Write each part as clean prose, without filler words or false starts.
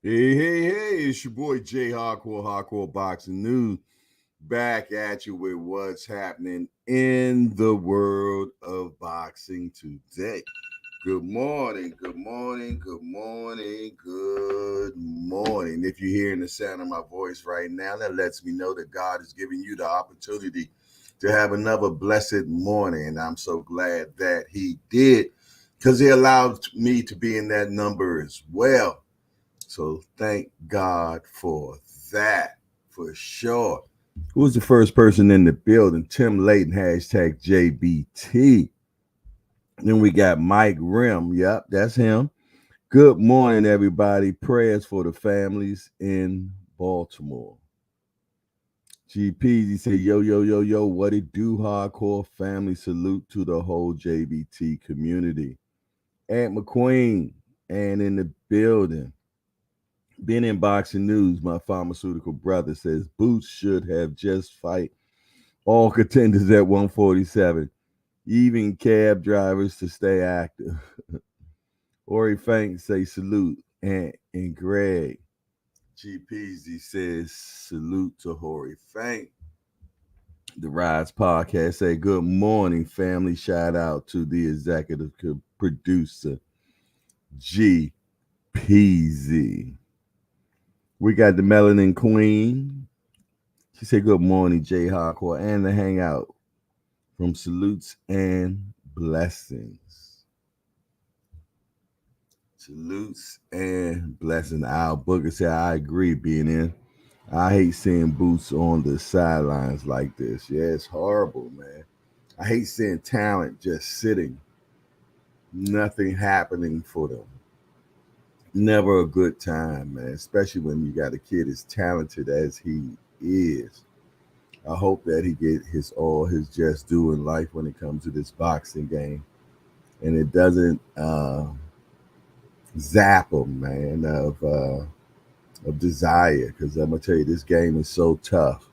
Hey, it's your boy Jay Hardcore Boxing News, back at you with what's happening in the world of boxing today. Good morning, good morning, good morning, good morning. If you're hearing the sound of my voice right now, that lets me know that God is giving you the opportunity to have another blessed morning. And I'm so glad that He did, because He allowed me to be in that number as well. So thank God for that, for sure. Who's the first person in the building? Tim Layton, hashtag JBT. Then we got Mike Rim. Yep, that's him. Good morning, everybody. Prayers for the families in Baltimore. GP, he said, yo, what it do, hardcore family? Salute to the whole JBT community. Aunt McQueen, and in the building. Been in boxing news, my pharmaceutical brother says Boots should have just fight all contenders at 147, even cab drivers to stay active. Ori Fank say salute, and Greg GPZ says salute to Hori Fank. The Rise Podcast say good morning, family. Shout out to the executive producer GPZ. We got the Melanin Queen. She said, good morning, Jay Hardcore, and the Hangout from Salutes and Blessings. Salutes and Blessings. Al Booker said, I agree, being in. I hate seeing Boots on the sidelines like this. Yeah, it's horrible, man. I hate seeing talent just sitting, nothing happening for them. Never a good time, man, especially when you got a kid as talented as he is. I hope that he get his all his just due in life when it comes to this boxing game, and it doesn't zap him, man, of desire. Because I'm gonna tell you, this game is so tough.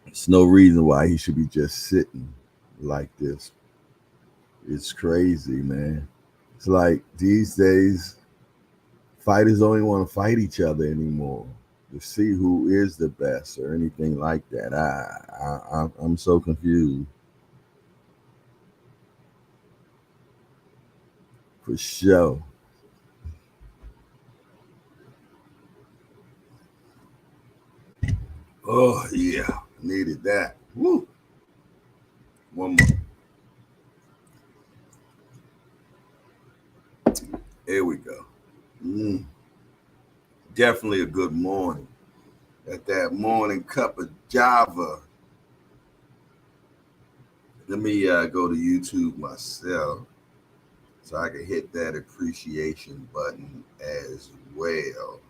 It's no reason why he should be just sitting like this. It's crazy, man. It's like these days, fighters don't even want to fight each other anymore to see who is the best or anything like that. I'm so confused. For sure. Oh yeah, needed that. Woo. One more. Here we go. Mm, definitely a good morning. At that morning cup of Java. Let me go to YouTube myself so I can hit that appreciation button as well.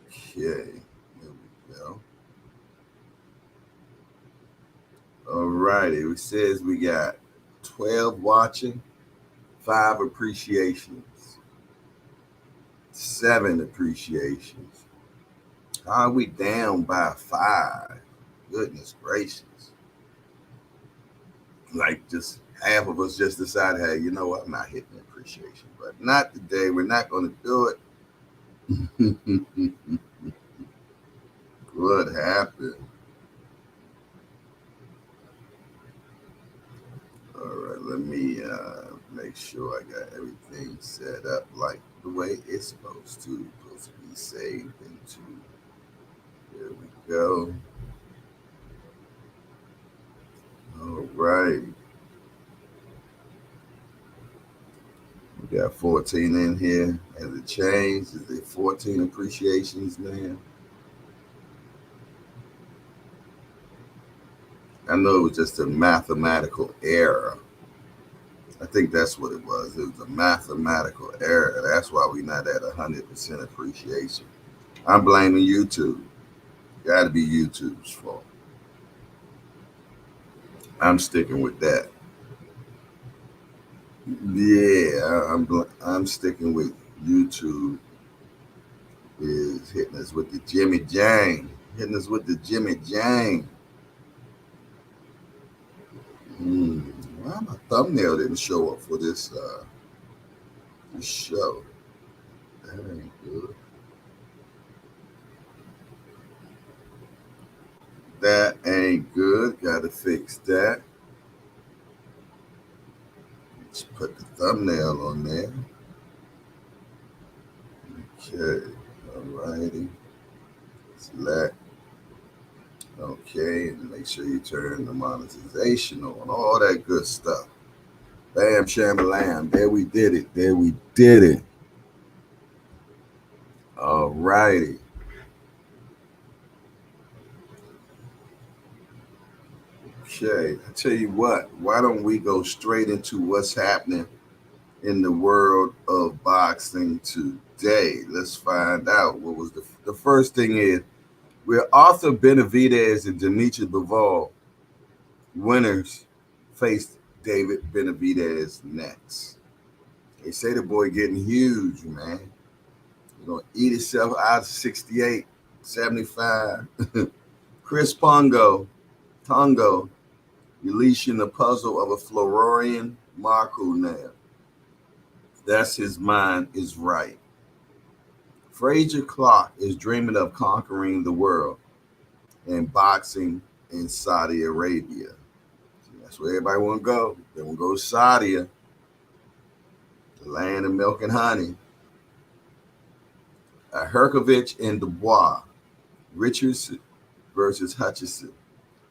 Okay, there we go. All righty. It says we got 12 watching, 5 appreciations, 7 appreciations. How are we down by 5? Goodness gracious. Like just half of us just decided, hey, you know what? I'm not hitting the appreciation, but not today. We're not going to do it. What happened? All right, let me make sure I got everything set up like the way it's supposed to. Supposed to be saved into. There we go. All right. We got 14 in here. Has it changed? Is it 14 appreciations, man? I know it was just a mathematical error. I think that's what it was. It was a mathematical error. That's why we're not at 100% appreciation. I'm blaming YouTube. Got to be YouTube's fault. I'm sticking with that. Yeah, I'm sticking with YouTube. Is hitting us with the Jimmy Jang, hitting us with the Jimmy Jang. Mm, Why my thumbnail didn't show up for this show? That ain't good. That ain't good. Gotta fix that. Let's put the thumbnail on there. Okay. Alrighty. Select. Okay. And make sure you turn the monetization on. All that good stuff. Bam, sham-a-lam. There we did it. There we did it. Alrighty. Okay. I tell you what. Why don't we go straight into what's happening in the world of boxing today? Let's find out. What was the first thing is where Arthur Benavidez and Dimitri Bivol winners faced David Benavidez next. They say the boy getting huge, man. He's gonna eat himself out of 68, 75. Chris Tongo, releasing the puzzle of a Florian Marku now. That's his mind is right. Frazier Clark is dreaming of conquering the world and boxing in Saudi Arabia. That's where everybody want to go. They want to go to Saudi, the land of milk and honey. Herkovich and Dubois, Richards versus Hutchison,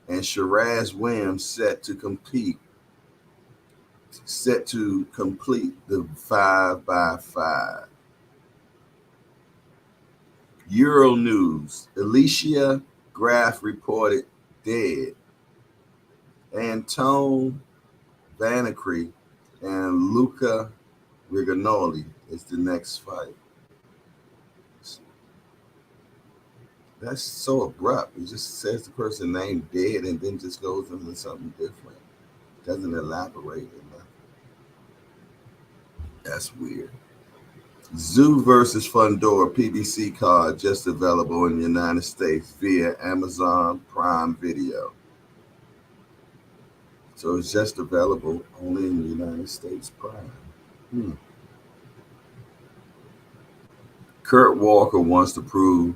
and Shiraz Williams set to complete the 5x5. Euro News, Alicia Graf reported dead. Antone Vanacry and Luca Rigonoli is the next fight. That's so abrupt. It just says the person's name dead and then just goes into something different. Doesn't elaborate enough. That's weird. Zoo versus Fundora PBC card just available in the United States via Amazon Prime Video. So it's just available only in the United States Prime. Kurt Walker wants to prove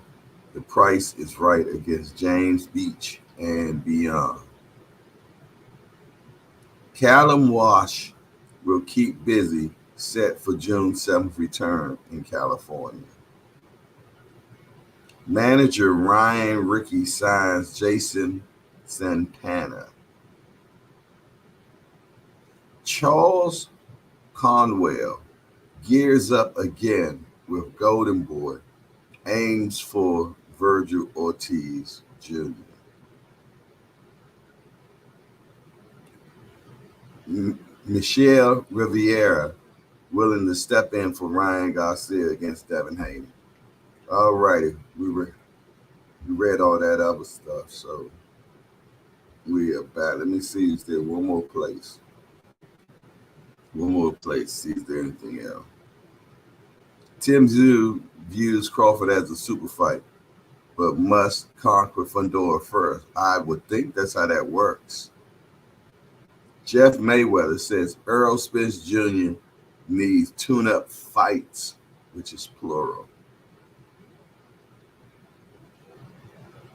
the price is right against James Beach and beyond. Callum Walsh will keep busy, set for June 7th return in California. Manager Ryan Rickey signs Jason Santana. Charles Conwell gears up again with Golden Boy, aims for Virgil Ortiz Jr. Michelle Riviera willing to step in for Ryan Garcia against Devin Haney. All righty, we read all that other stuff, so we are back. Let me see if there's one more place. See if there's anything else. Tim Tszyu views Crawford as a super fight, but must conquer Fundora first. I would think that's how that works. Jeff Mayweather says Errol Spence Jr. needs tune-up fights, which is plural.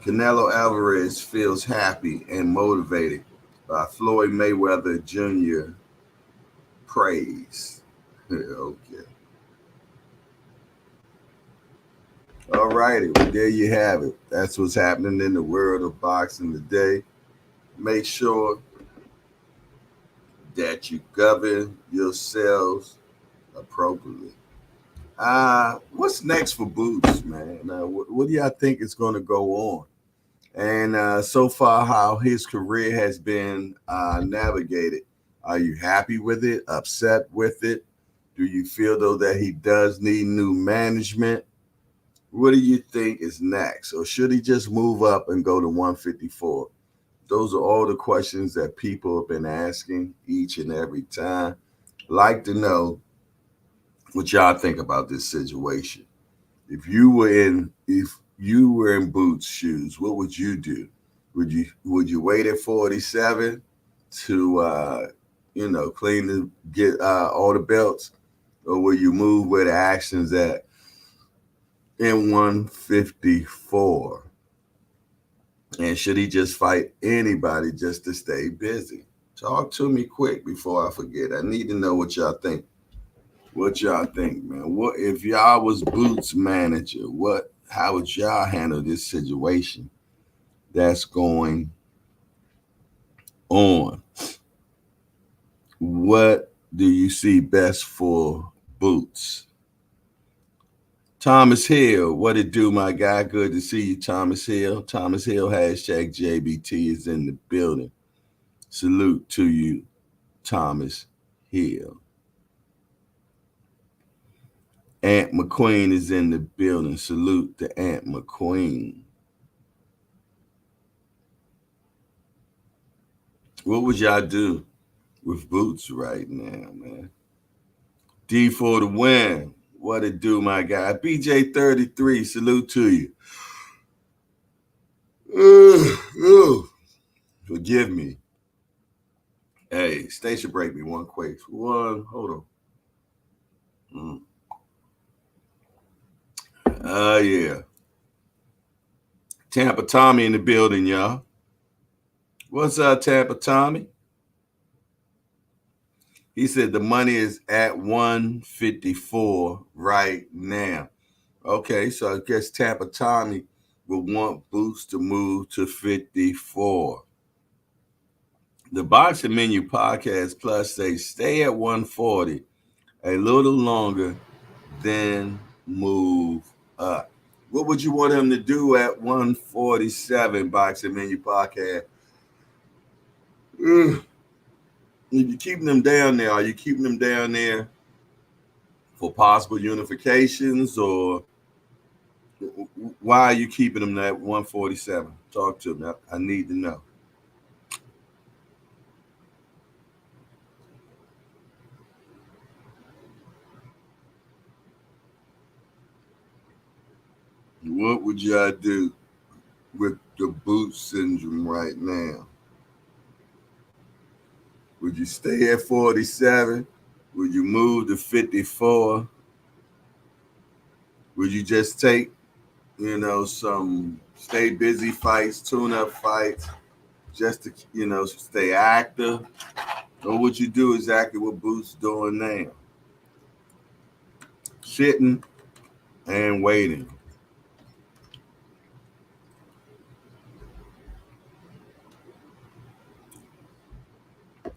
Canelo Alvarez feels happy and motivated by Floyd Mayweather Jr. praise. Okay. All righty, well, there you have it. That's what's happening in the world of boxing today. Make sure that you govern yourselves appropriately. What's next for Boots, man? What do y'all think is going to go on? And so far, how his career has been navigated. Are you happy with it? Upset with it? Do you feel, though, that he does need new management? What do you think is next? Or should he just move up and go to 154? Those are all the questions that people have been asking each and every time. Like to know what y'all think about this situation. If you were in Boots' shoes, what would you do? Would you wait at 47 to clean to get all the belts, or will you move where the action's at in 154? And should he just fight anybody just to stay busy? Talk to me quick before I forget. I need to know what y'all think. What y'all think, man? What if y'all was Boots manager? How would y'all handle this situation that's going on? What do you see best for Boots? Thomas Hill, what it do, my guy? Good to see you, Thomas Hill. Thomas Hill, hashtag JBT is in the building. Salute to you, Thomas Hill. Aunt McQueen is in the building. Salute to Aunt McQueen. What would y'all do with Boots right now, man? D for the win. What it do, my guy? BJ33, salute to you. Forgive me. Hey, station break me one quick. Hold on. Yeah. Tampa Tommy in the building, y'all. What's up, Tampa Tommy? He said the money is at 154 right now. Okay, so I guess Tampa Tommy will want Boots to move to 54. The Boxing Menu Podcast Plus says stay at 140 a little longer, then move up. What would you want him to do at 147, Boxing Menu Podcast? If you're keeping them down there, are you keeping them down there for possible unifications, or why are you keeping them at 147? Talk to me. I need to know. What would y'all do with the boot syndrome right now? Would you stay at 47? Would you move to 54? Would you just take, some stay busy fights, tune-up fights, just to, stay active? Or would you do exactly what Boots doing now? Sitting and waiting.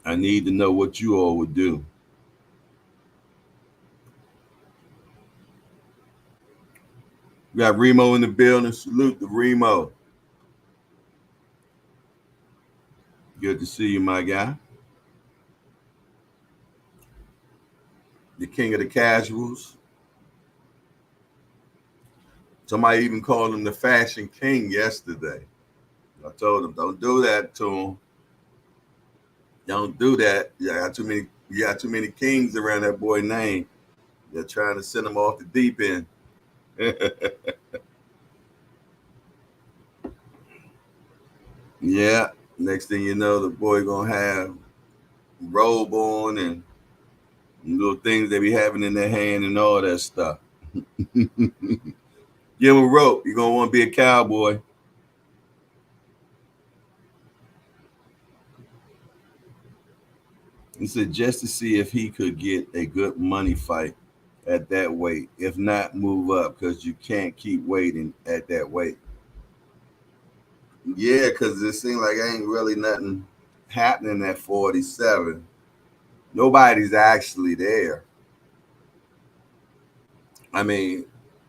I need to know what you all would do. We got Remo in the building. Salute to Remo. Good to see you, my guy. The king of the casuals. Somebody even called him the fashion king yesterday. I told him, don't do that to him. Don't do that. You got too many kings around that boy name. They're trying to send him off the deep end. Yeah. Next thing you know, the boy gonna have robe on and little things they be having in their hand and all that stuff. Give him a rope. You're gonna want to be a cowboy. He said just to see if he could get a good money fight at that weight. If not, move up because you can't keep waiting at that weight. Yeah, because it seems like ain't really nothing happening at 47. Nobody's actually there. I mean,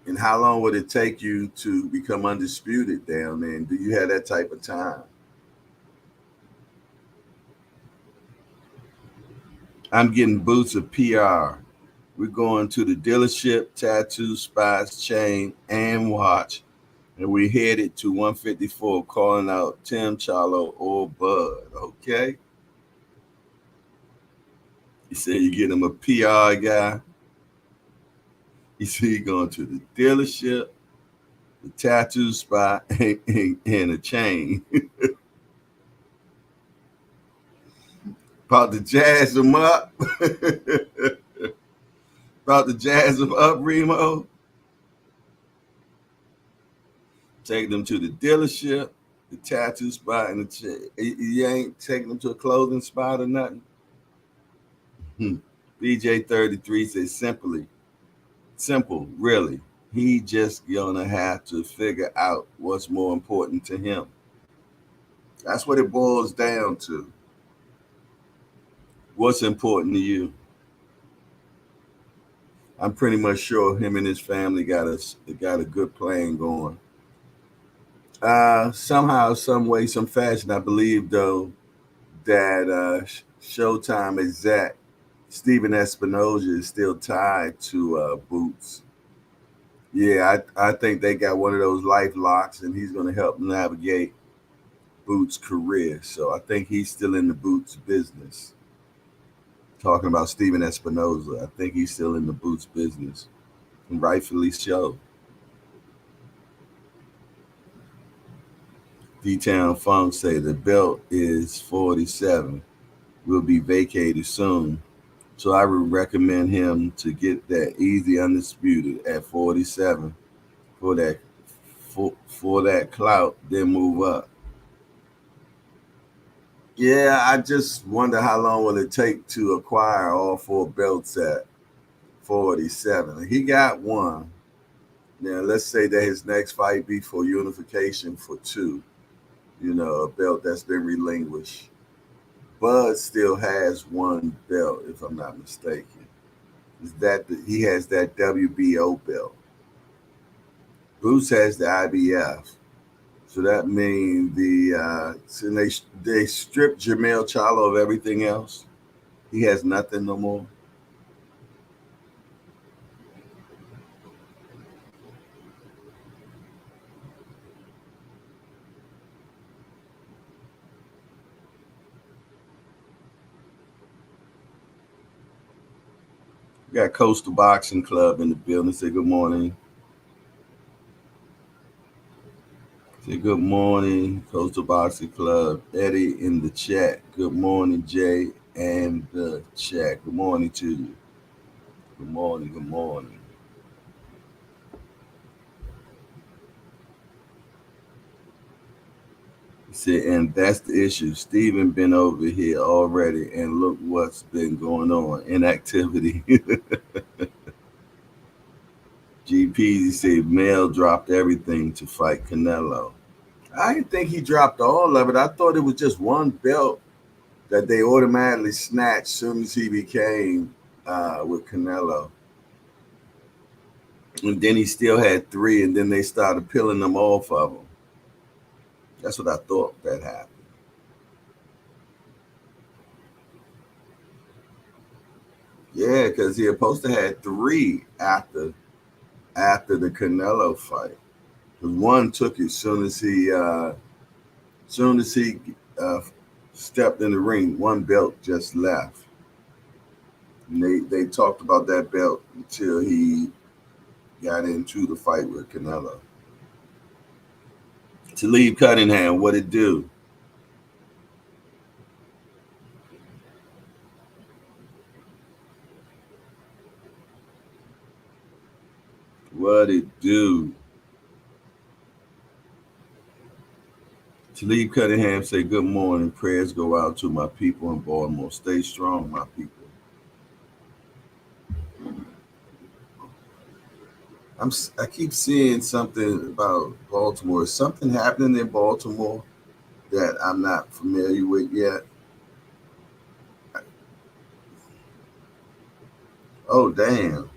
and how long would it take you to become undisputed down there? And do you have that type of time? I'm getting Boots of PR. We're going to the dealership, tattoo spots, chain, and watch. And we headed to 154, calling out Tim Charlo or Bud. Okay. He said you get him a PR guy. He said you're going to the dealership, the tattoo spot, and a chain. About to jazz them up. About to jazz them up, Remo. Take them to the dealership, the tattoo spot, and you ain't taking them to a clothing spot or nothing. BJ33 says simple, really. He just gonna have to figure out what's more important to him. That's what it boils down to. What's important to you? I'm pretty much sure him and his family got a good plan going. Somehow, some way, some fashion, I believe though that Showtime exec Steven Espinoza is still tied to Boots. Yeah, I think they got one of those life locks, and he's going to help navigate Boots' career. So I think he's still in the Boots business. Talking about Steven Espinoza, I think he's still in the Boots business, and rightfully so. D-Town Funk say the belt is 47, will be vacated soon. So I would recommend him to get that easy undisputed at 47 for that clout, then move up. Yeah, I just wonder how long will it take to acquire all four belts at 47. He got one. Now let's say that his next fight be for unification for two. A belt that's been relinquished. Bud still has one belt, if I'm not mistaken. Is that he has that WBO belt? Bruce has the IBF, so that means so they stripped Jermell Charlo of everything else. He has nothing no more. We got Coastal Boxing Club in the building. Say good morning. Say good morning, Coastal Boxing Club. Eddie in the chat. Good morning, Jay and the chat. Good morning to you. Good morning. Good morning. He said, and that's the issue. Steven been over here already, and look what's been going on. Inactivity. GP said Mel dropped everything to fight Canelo. I didn't think he dropped all of it. I thought it was just one belt that they automatically snatched as soon as he became with Canelo. And then he still had three, and then they started peeling them off of him. That's what I thought that happened. Yeah, because he was supposed to have three after the Canelo fight. Because one took it soon as he uh, stepped in the ring. One belt just left. And they talked about that belt until he got into the fight with Canelo. Talib Cunningham, what it do? What it do? Talib Cunningham say, good morning. Prayers go out to my people in Baltimore. Stay strong, my people. I keep seeing something about Baltimore. Is something happening in Baltimore that I'm not familiar with yet? Oh, damn.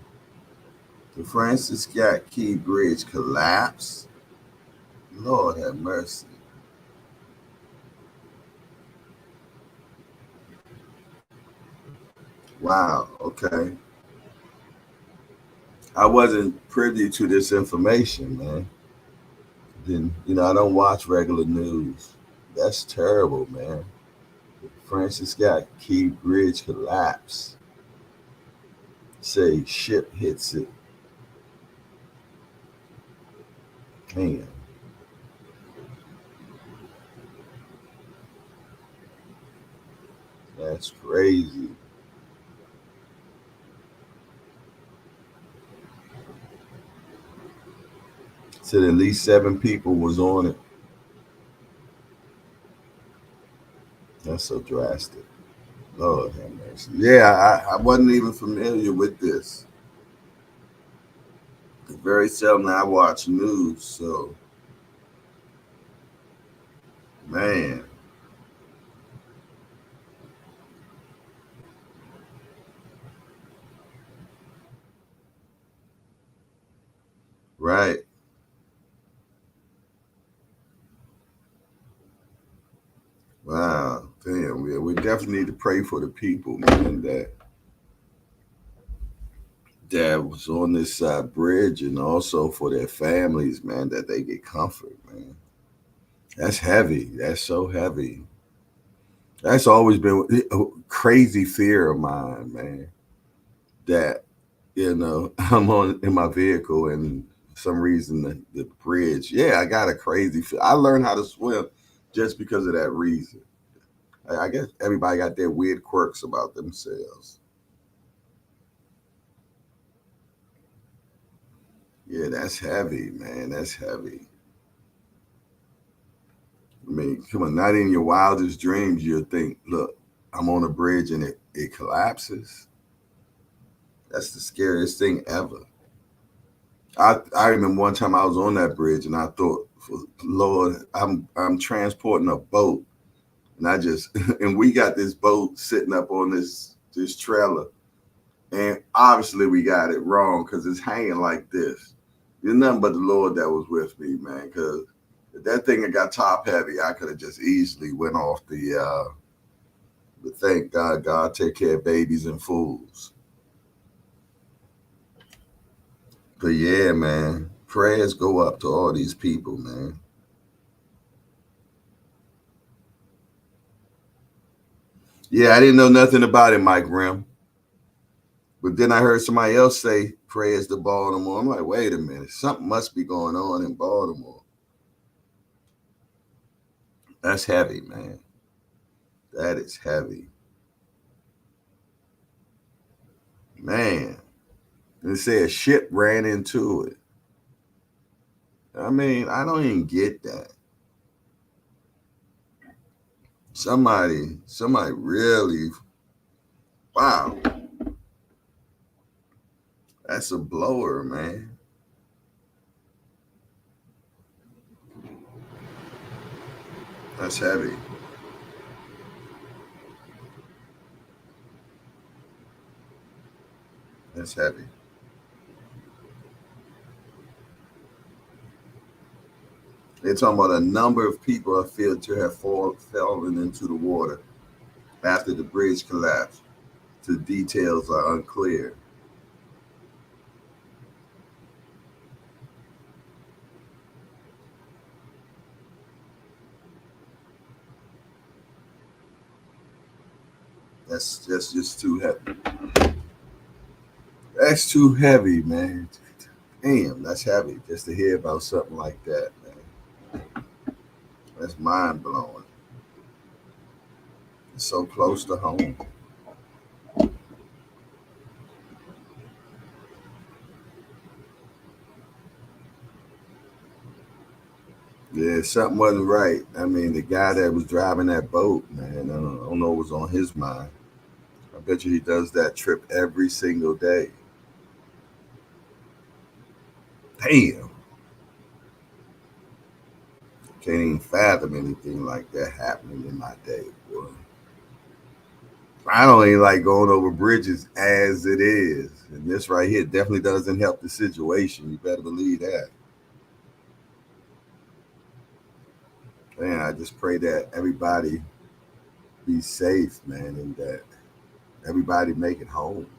The Francis Scott Key Bridge collapsed? Lord have mercy. Wow, okay. I wasn't privy to this information, man. Then, I don't watch regular news. That's terrible, man. Francis Scott Key Bridge collapse. Say ship hits it. Man. That's crazy. Said at least 7 people was on it. That's so drastic. Lord have mercy. Yeah, I wasn't even familiar with this. Very seldom I watch news, so man, right. Wow. Damn, we definitely need to pray for the people, man, that was on this bridge and also for their families, man, that they get comfort, man. That's heavy. That's so heavy. That's always been a crazy fear of mine, man. That I'm on in my vehicle and for some reason the bridge. Yeah, I got a crazy fear. I learned how to swim just because of that reason. I guess everybody got their weird quirks about themselves. Yeah, that's heavy, man. That's heavy. I mean, come on, not in your wildest dreams you'll think, look, I'm on a bridge and it collapses. That's the scariest thing ever. I remember one time I was on that bridge and I thought, Lord, I'm transporting a boat, and I just and we got this boat sitting up on this trailer, and obviously we got it wrong because it's hanging like this. There's nothing but the Lord that was with me, man. Because if that thing had got top heavy, I could have just easily went off the. But thank God, God take care of babies and fools. But yeah, man, prayers go up to all these people, man. Yeah, I didn't know nothing about it, Mike Rim. But then I heard somebody else say prayers to Baltimore. I'm like, wait a minute, something must be going on in Baltimore. That's heavy, man. That is heavy, man. And they say a ship ran into it. I mean, I don't even get that. Somebody really, wow, that's a blower, man. That's heavy. That's heavy. They're talking about a number of people are feel to have fallen into the water after the bridge collapsed. The details are unclear. That's just too heavy. That's too heavy, man. Damn, that's heavy just to hear about something like that, man. That's mind blowing. It's so close to home. Yeah, something wasn't right. I mean, the guy that was driving that boat, man, I don't know what was on his mind. I bet you he does that trip every single day. Damn, can't even fathom anything like that happening in my day, boy. I don't even like going over bridges as it is. And this right here definitely doesn't help the situation. You better believe that. Man, I just pray that everybody be safe, man, and that everybody make it home.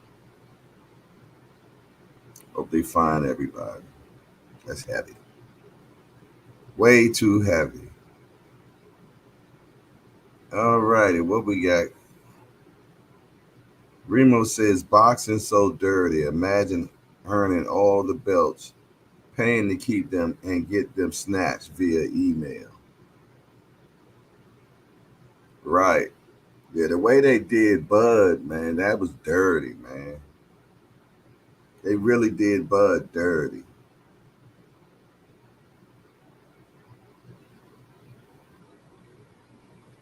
Hope they find everybody. That's heavy. Way too heavy. All righty, what we got? Remo says boxing so dirty. Imagine earning all the belts, paying to keep them and get them snatched via email. Right. Yeah, the way they did Bud, man, that was dirty, man. They really did Bud dirty.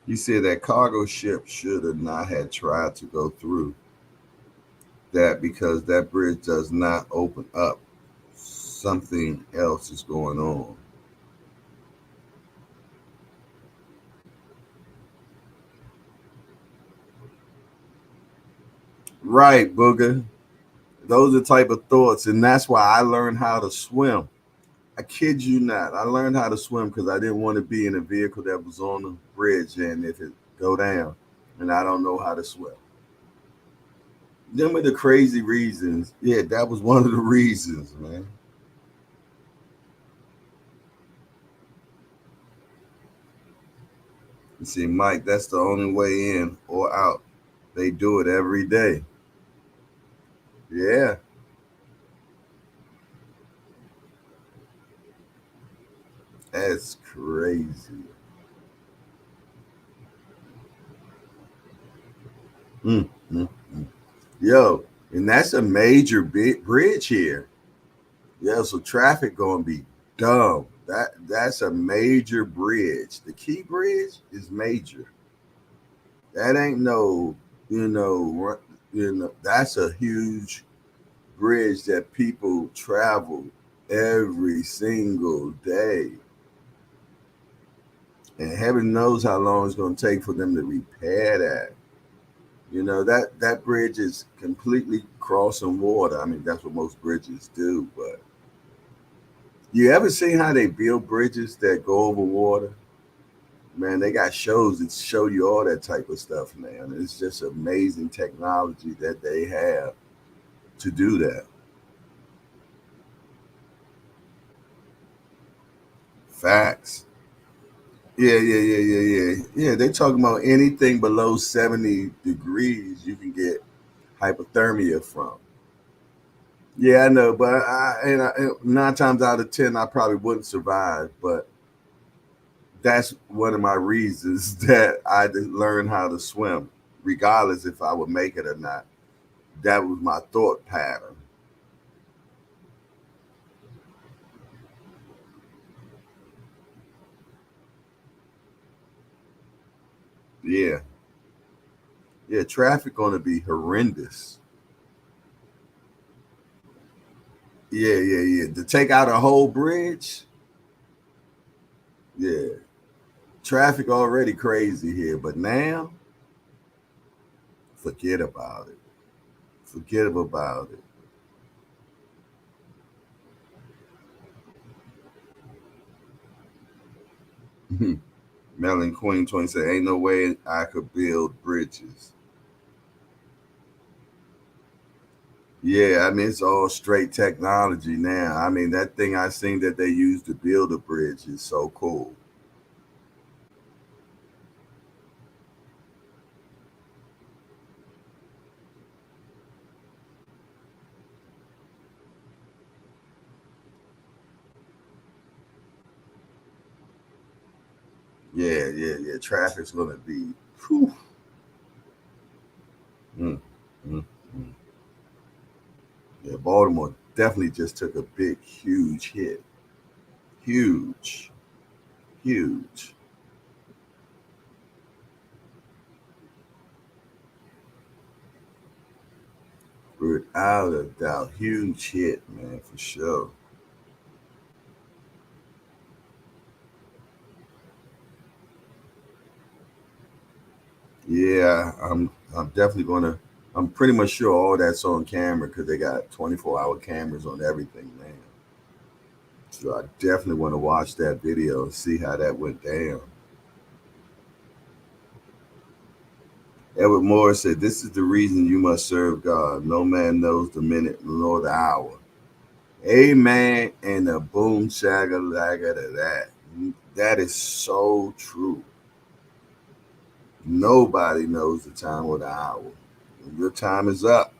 He said that cargo ship should have not had tried to go through that because that bridge does not open up. Something else is going on. Right, Booger. Those are the type of thoughts, and that's why I learned how to swim. I kid you not. I learned how to swim because I didn't want to be in a vehicle that was on the bridge, and if it go down, and I don't know how to swim. Them are the crazy reasons. Yeah, that was one of the reasons, man. You see, Mike, that's the only way in or out. They do it every day. Yeah, that's crazy. Mm, mm, mm. Yo, and that's a major big bridge here. Yeah, so traffic gonna be dumb. That's a major bridge. The Key Bridge is major. That ain't no, you know, that's a huge bridge that people travel every single day. And heaven knows how long it's gonna take for them to repair that. That bridge is completely crossing water. I mean, that's what most bridges do, but you ever seen how they build bridges that go over water? Man, they got shows that show you all that type of stuff, man. It's just amazing technology that they have to do that. Facts. Yeah, yeah, yeah, yeah, yeah. Yeah, they talking about anything below 70 degrees you can get hypothermia from. Yeah, I know, but and 9 times out of 10, I probably wouldn't survive. But that's one of my reasons that I didn't learn how to swim, regardless if I would make it or not. That was my thought pattern. Yeah, yeah, traffic gonna be horrendous. Yeah, yeah, yeah. To take out a whole bridge, yeah. Traffic already crazy here, but now forget about it. Forget about it. Melon Queen 20 said, "Ain't no way I could build bridges." Yeah, I mean it's all straight technology now. I mean that thing I seen that they use to build a bridge is so cool. Yeah, yeah, yeah. Traffic's gonna be. Whew. Mm, mm, mm. Yeah, Baltimore definitely just took a big, huge hit. Huge, huge. Without a doubt, huge hit, man, for sure. Yeah, I'm definitely gonna. I'm pretty much sure all that's on camera because they got 24-hour cameras on everything, man. So I definitely want to watch that video and see how that went down. Edward Moore said, "This is the reason you must serve God. No man knows the minute nor the hour." Amen. And the boom shagga lagga to that. That is so true. Nobody knows the time or the hour. When your time is up,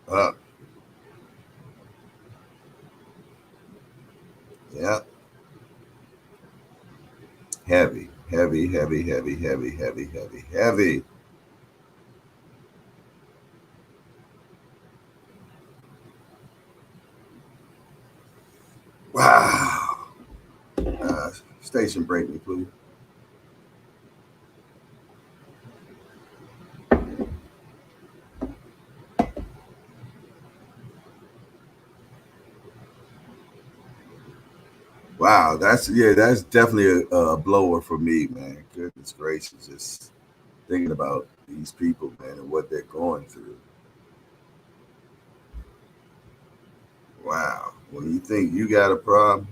up. Yep. Heavy. Heavy, heavy, heavy, heavy, heavy, heavy, heavy. Wow. Station break me, please. Wow, that's definitely a blower for me, man. Goodness gracious, just thinking about these people, man, and what they're going through. Wow, when you think you got a problem,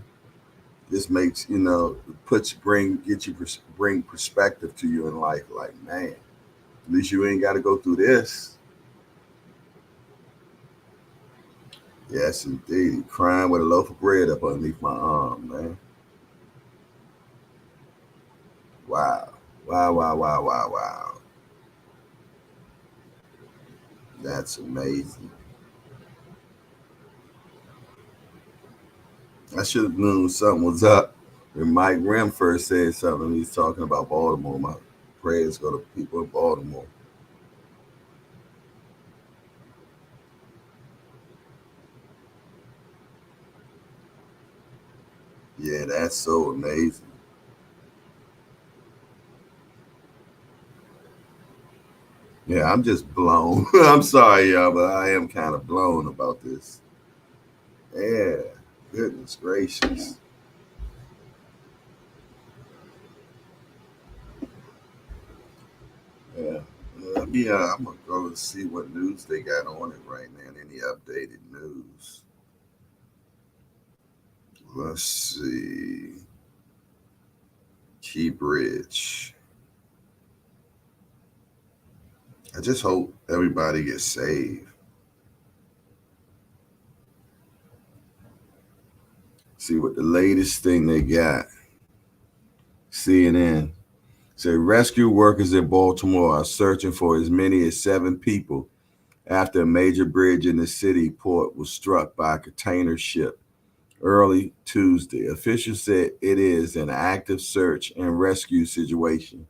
this makes puts bring get you bring perspective to you in life. Like, man, at least you ain't got to go through this. Yes, indeed. Crying with a loaf of bread up underneath my arm, man. Wow, wow, wow, wow, wow, wow. That's amazing. I should have known something was up when Mike Rim first said something. He's talking about Baltimore. My prayers go to people in Baltimore. Yeah, that's so amazing. Yeah, I'm just blown. I'm sorry, y'all, but I am kind of blown about this. Yeah, goodness gracious. Yeah. I'm gonna go and see what news they got on it right now. Any updated news? Let's see. Key Bridge. I just hope everybody gets saved. See what the latest thing they got. CNN say rescue workers in Baltimore are searching for as many as 7 people after a major bridge in the city port was struck by a container ship early Tuesday. Officials said it is an active search and rescue situation.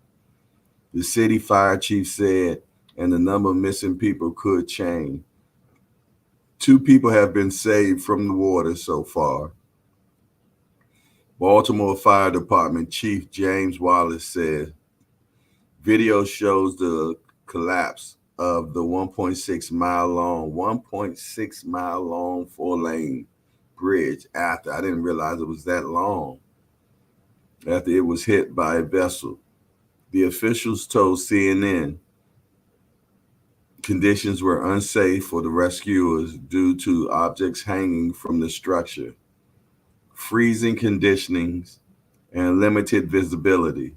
The city fire chief said, and the number of missing people could change. 2 people have been saved from the water so far. Baltimore Fire Department Chief James Wallace said video shows the collapse of the 1.6 mile long 4-lane bridge after I didn't realize it was that long after it was hit by a vessel. The officials told CNN conditions were unsafe for the rescuers due to objects hanging from the structure, freezing conditions, and limited visibility.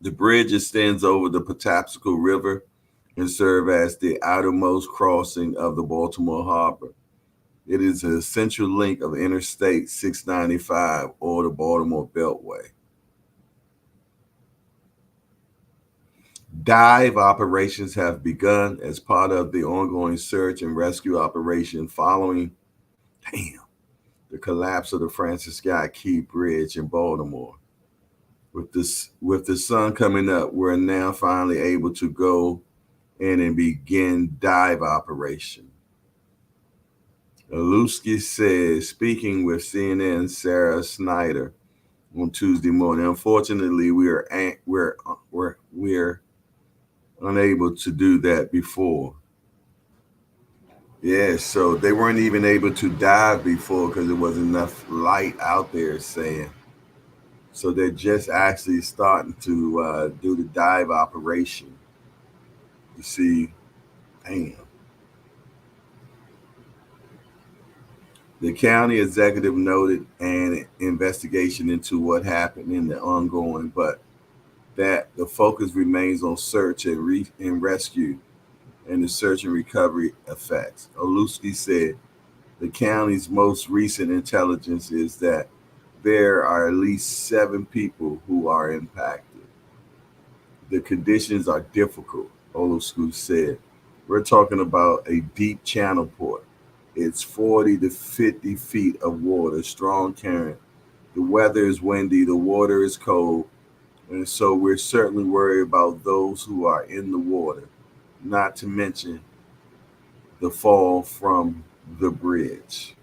The bridge extends over the Patapsco River and serves as the outermost crossing of the Baltimore Harbor. It is an essential link of Interstate 695 or the Baltimore Beltway. Dive operations have begun as part of the ongoing search and rescue operation following damn, the collapse of the Francis Scott Key Bridge in Baltimore. With the sun coming up, we're now finally able to go in and begin dive operation. Alusky says, speaking with CNN's Sarah Snyder on Tuesday morning, unfortunately, we're unable to do that before. Yeah, so they weren't even able to dive before because there wasn't enough light out there saying. So they're just actually starting to do the dive operation. You see, damn. The county executive noted an investigation into what happened in the ongoing, but that the focus remains on search and rescue and the search and recovery effects. Oluski said the county's most recent intelligence is that there are at least 7 people who are impacted. The conditions are difficult, Oluski said. We're talking about a deep channel port. It's 40 to 50 feet of water, strong current. The weather is windy, the water is cold, And so we're certainly worried about those who are in the water, not to mention the fall from the bridge.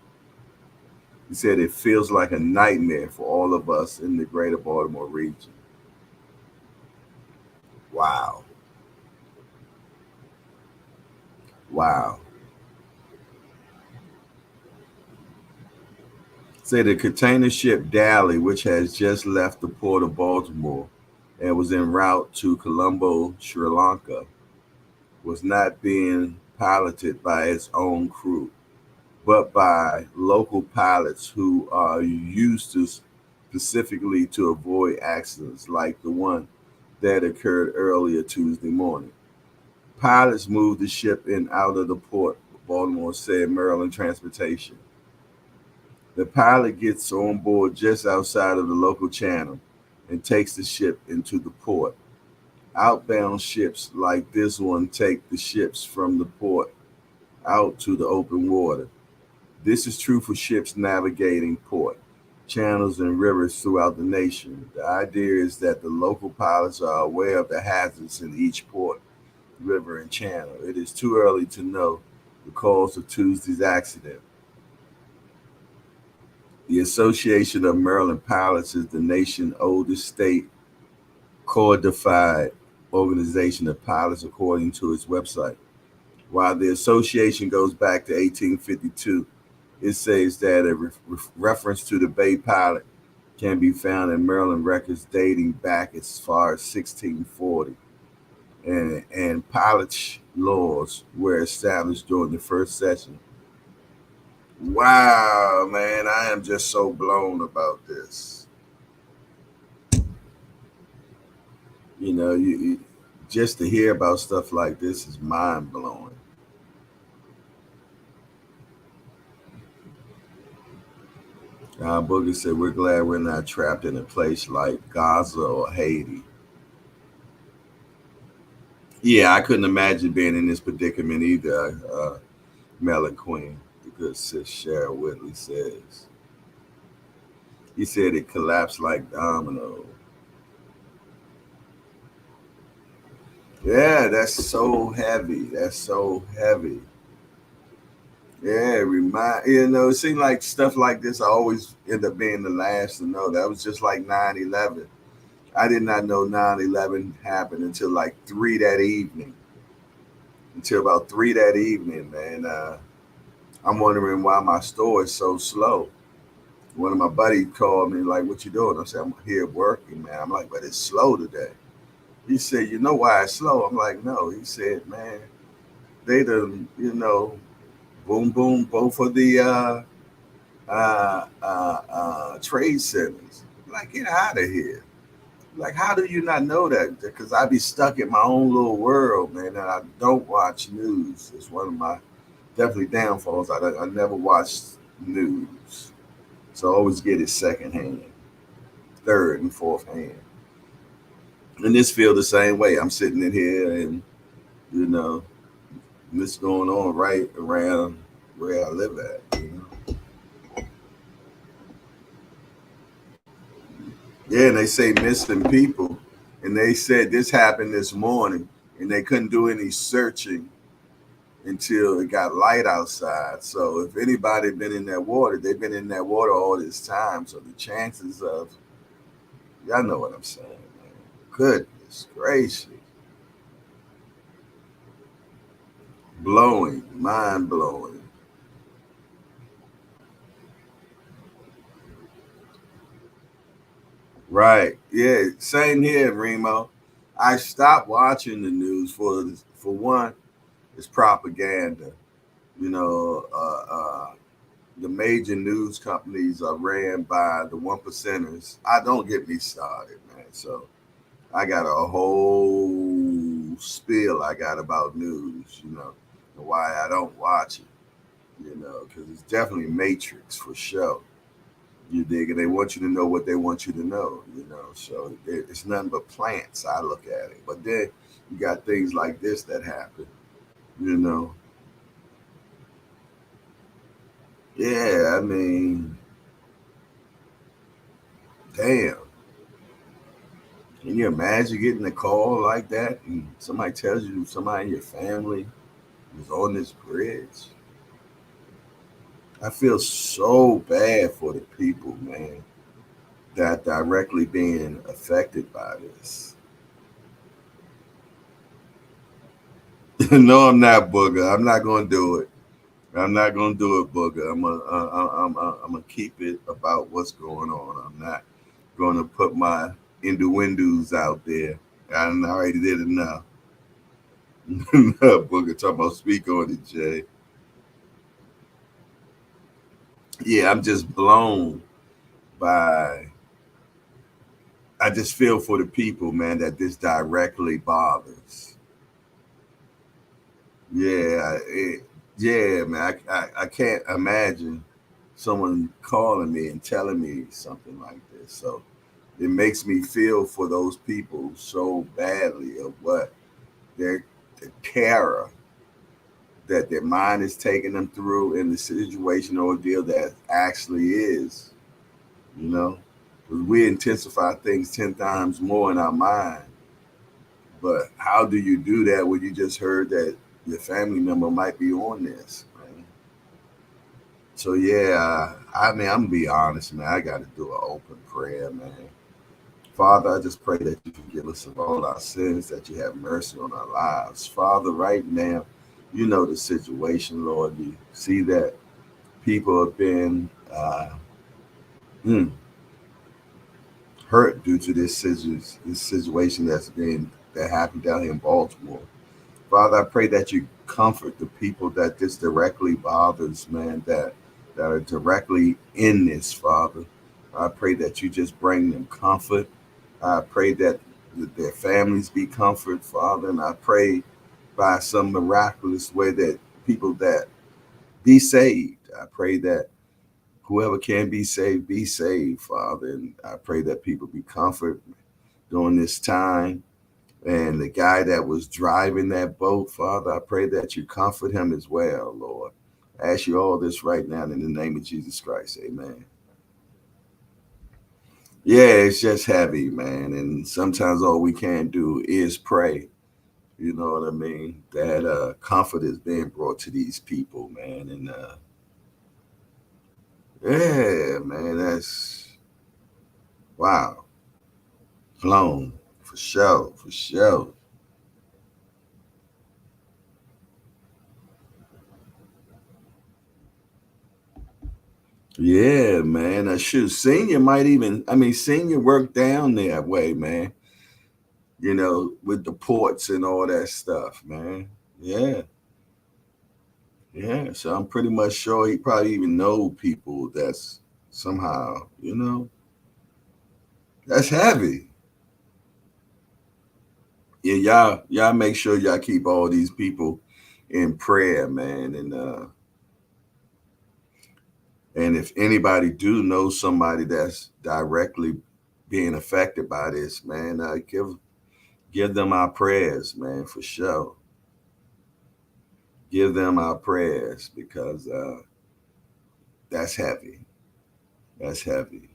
He said it feels like a nightmare for all of us in the greater Baltimore region. Wow. Wow. Say the container ship Dally, which has just left the port of Baltimore and was en route to Colombo, Sri Lanka, was not being piloted by its own crew, but by local pilots who are used to specifically to avoid accidents like the one that occurred earlier Tuesday morning. Pilots moved the ship in out of the port, Baltimore said Maryland Transportation. The pilot gets on board just outside of the local channel and takes the ship into the port. Outbound ships like this one take the ships from the port out to the open water. This is true for ships navigating port, channels, and rivers throughout the nation. The idea is that the local pilots are aware of the hazards in each port, river, and channel. It is too early to know the cause of Tuesday's accident. The Association of Maryland Pilots is the nation's oldest state codified organization of pilots, according to its website. While the association goes back to 1852, it says that a reference to the Bay Pilot can be found in Maryland records dating back as far as 1640. And pilot laws were established during the first session. Wow, man, I am just so blown about this. You just to hear about stuff like this is mind blowing. Boogie said, "We're glad we're not trapped in a place like Gaza or Haiti." Yeah, I couldn't imagine being in this predicament either. Melon Queen, the good sis Cheryl Whitley says. He said it collapsed like domino. Yeah, that's so heavy. That's so heavy. Yeah, it seemed like stuff like this I always end up being the last to know. That was just like 9/11. I did not know 9/11 happened until like 3 that evening. Until about 3 that evening, man. I'm wondering why my store is so slow. One of my buddies called me like, "What you doing?" I said, "I'm here working, man." I'm like, "But it's slow today." He said, "You know why it's slow?" I'm like, "No." He said, "Man, they done, boom, boom, both of the trade centers. Like, get out of here. Like, how do you not know that? Because I be stuck in my own little world, man, and I don't watch news. It's one of my definitely downfalls. I never watch news. So I always get it secondhand, third and fourth hand. And this feel the same way. I'm sitting in here and, you know, this going on right around where I live at. Yeah, and they say missing people. And they said this happened this morning and they couldn't do any searching until it got light outside. So if anybody been in that water, they've been in that water all this time. So the chances of y'all know what I'm saying, man. Goodness gracious. Blowing, mind blowing. Right. Yeah. Same here, Remo. I stopped watching the news for one, it's propaganda. You know, the major news companies are ran by the one percenters. I don't get me started, man. So I got a whole spiel I got about news, and why I don't watch it, because it's definitely Matrix for sure. You dig? And they want you to know what they want you to know. So it's nothing but plants. I look at it. But then you got things like this that happen, you know. Yeah, I mean, damn. Can you imagine getting a call like that and somebody tells you somebody in your family is on this bridge? I feel so bad for the people, man, that directly being affected by this. No, I'm not, Booger. I'm not gonna do it. I'm not gonna do it, Booger. I'm gonna keep it about what's going on. I'm not gonna put my innuendos out there. I already did enough. Booger talking about speak on it, Jay. Yeah, I'm just blown by. I just feel for the people, man, that this directly bothers. Yeah, yeah, man. I can't imagine someone calling me and telling me something like this. So it makes me feel for those people so badly of what their the terror that their mind is taking them through in the situation or ordeal that actually is, you know, because we intensify things 10 times more in our mind. But how do you do that when you just heard that your family member might be on this, man? So yeah, I mean, I'm gonna be honest, man. I got to do an open prayer, man. Father, I just pray that you forgive us of all our sins, that you have mercy on our lives. Father, right now, you know the situation, Lord. You see that people have been mm, hurt due to this situation that happened down here in Baltimore. Father, I pray that you comfort the people that this directly bothers, man, that are directly in this, Father. I pray that you just bring them comfort. I pray that their families be comfort, Father, and I pray by some miraculous way that people that be saved. I pray that whoever can be saved, Father, and I pray that people be comfort during this time. And the guy that was driving that boat, Father, I pray that you comfort him as well, Lord. I ask you all this right now in the name of Jesus Christ. Amen. Yeah, it's just heavy, man. And sometimes all we can do is pray. You know what I mean? That comfort is being brought to these people, man. And yeah, man, that's wow. Flown for sure, for sure. Yeah, man. Shoot, senior might even. I mean, senior worked down that way, man. You know, with the ports and all that stuff, man. Yeah, yeah. So I'm pretty much sure he probably even know people that's somehow, that's heavy. Yeah, y'all make sure y'all keep all these people in prayer, man. And if anybody do know somebody that's directly being affected by this, man, give them our prayers, man, for sure. Give them our prayers because that's heavy. That's heavy.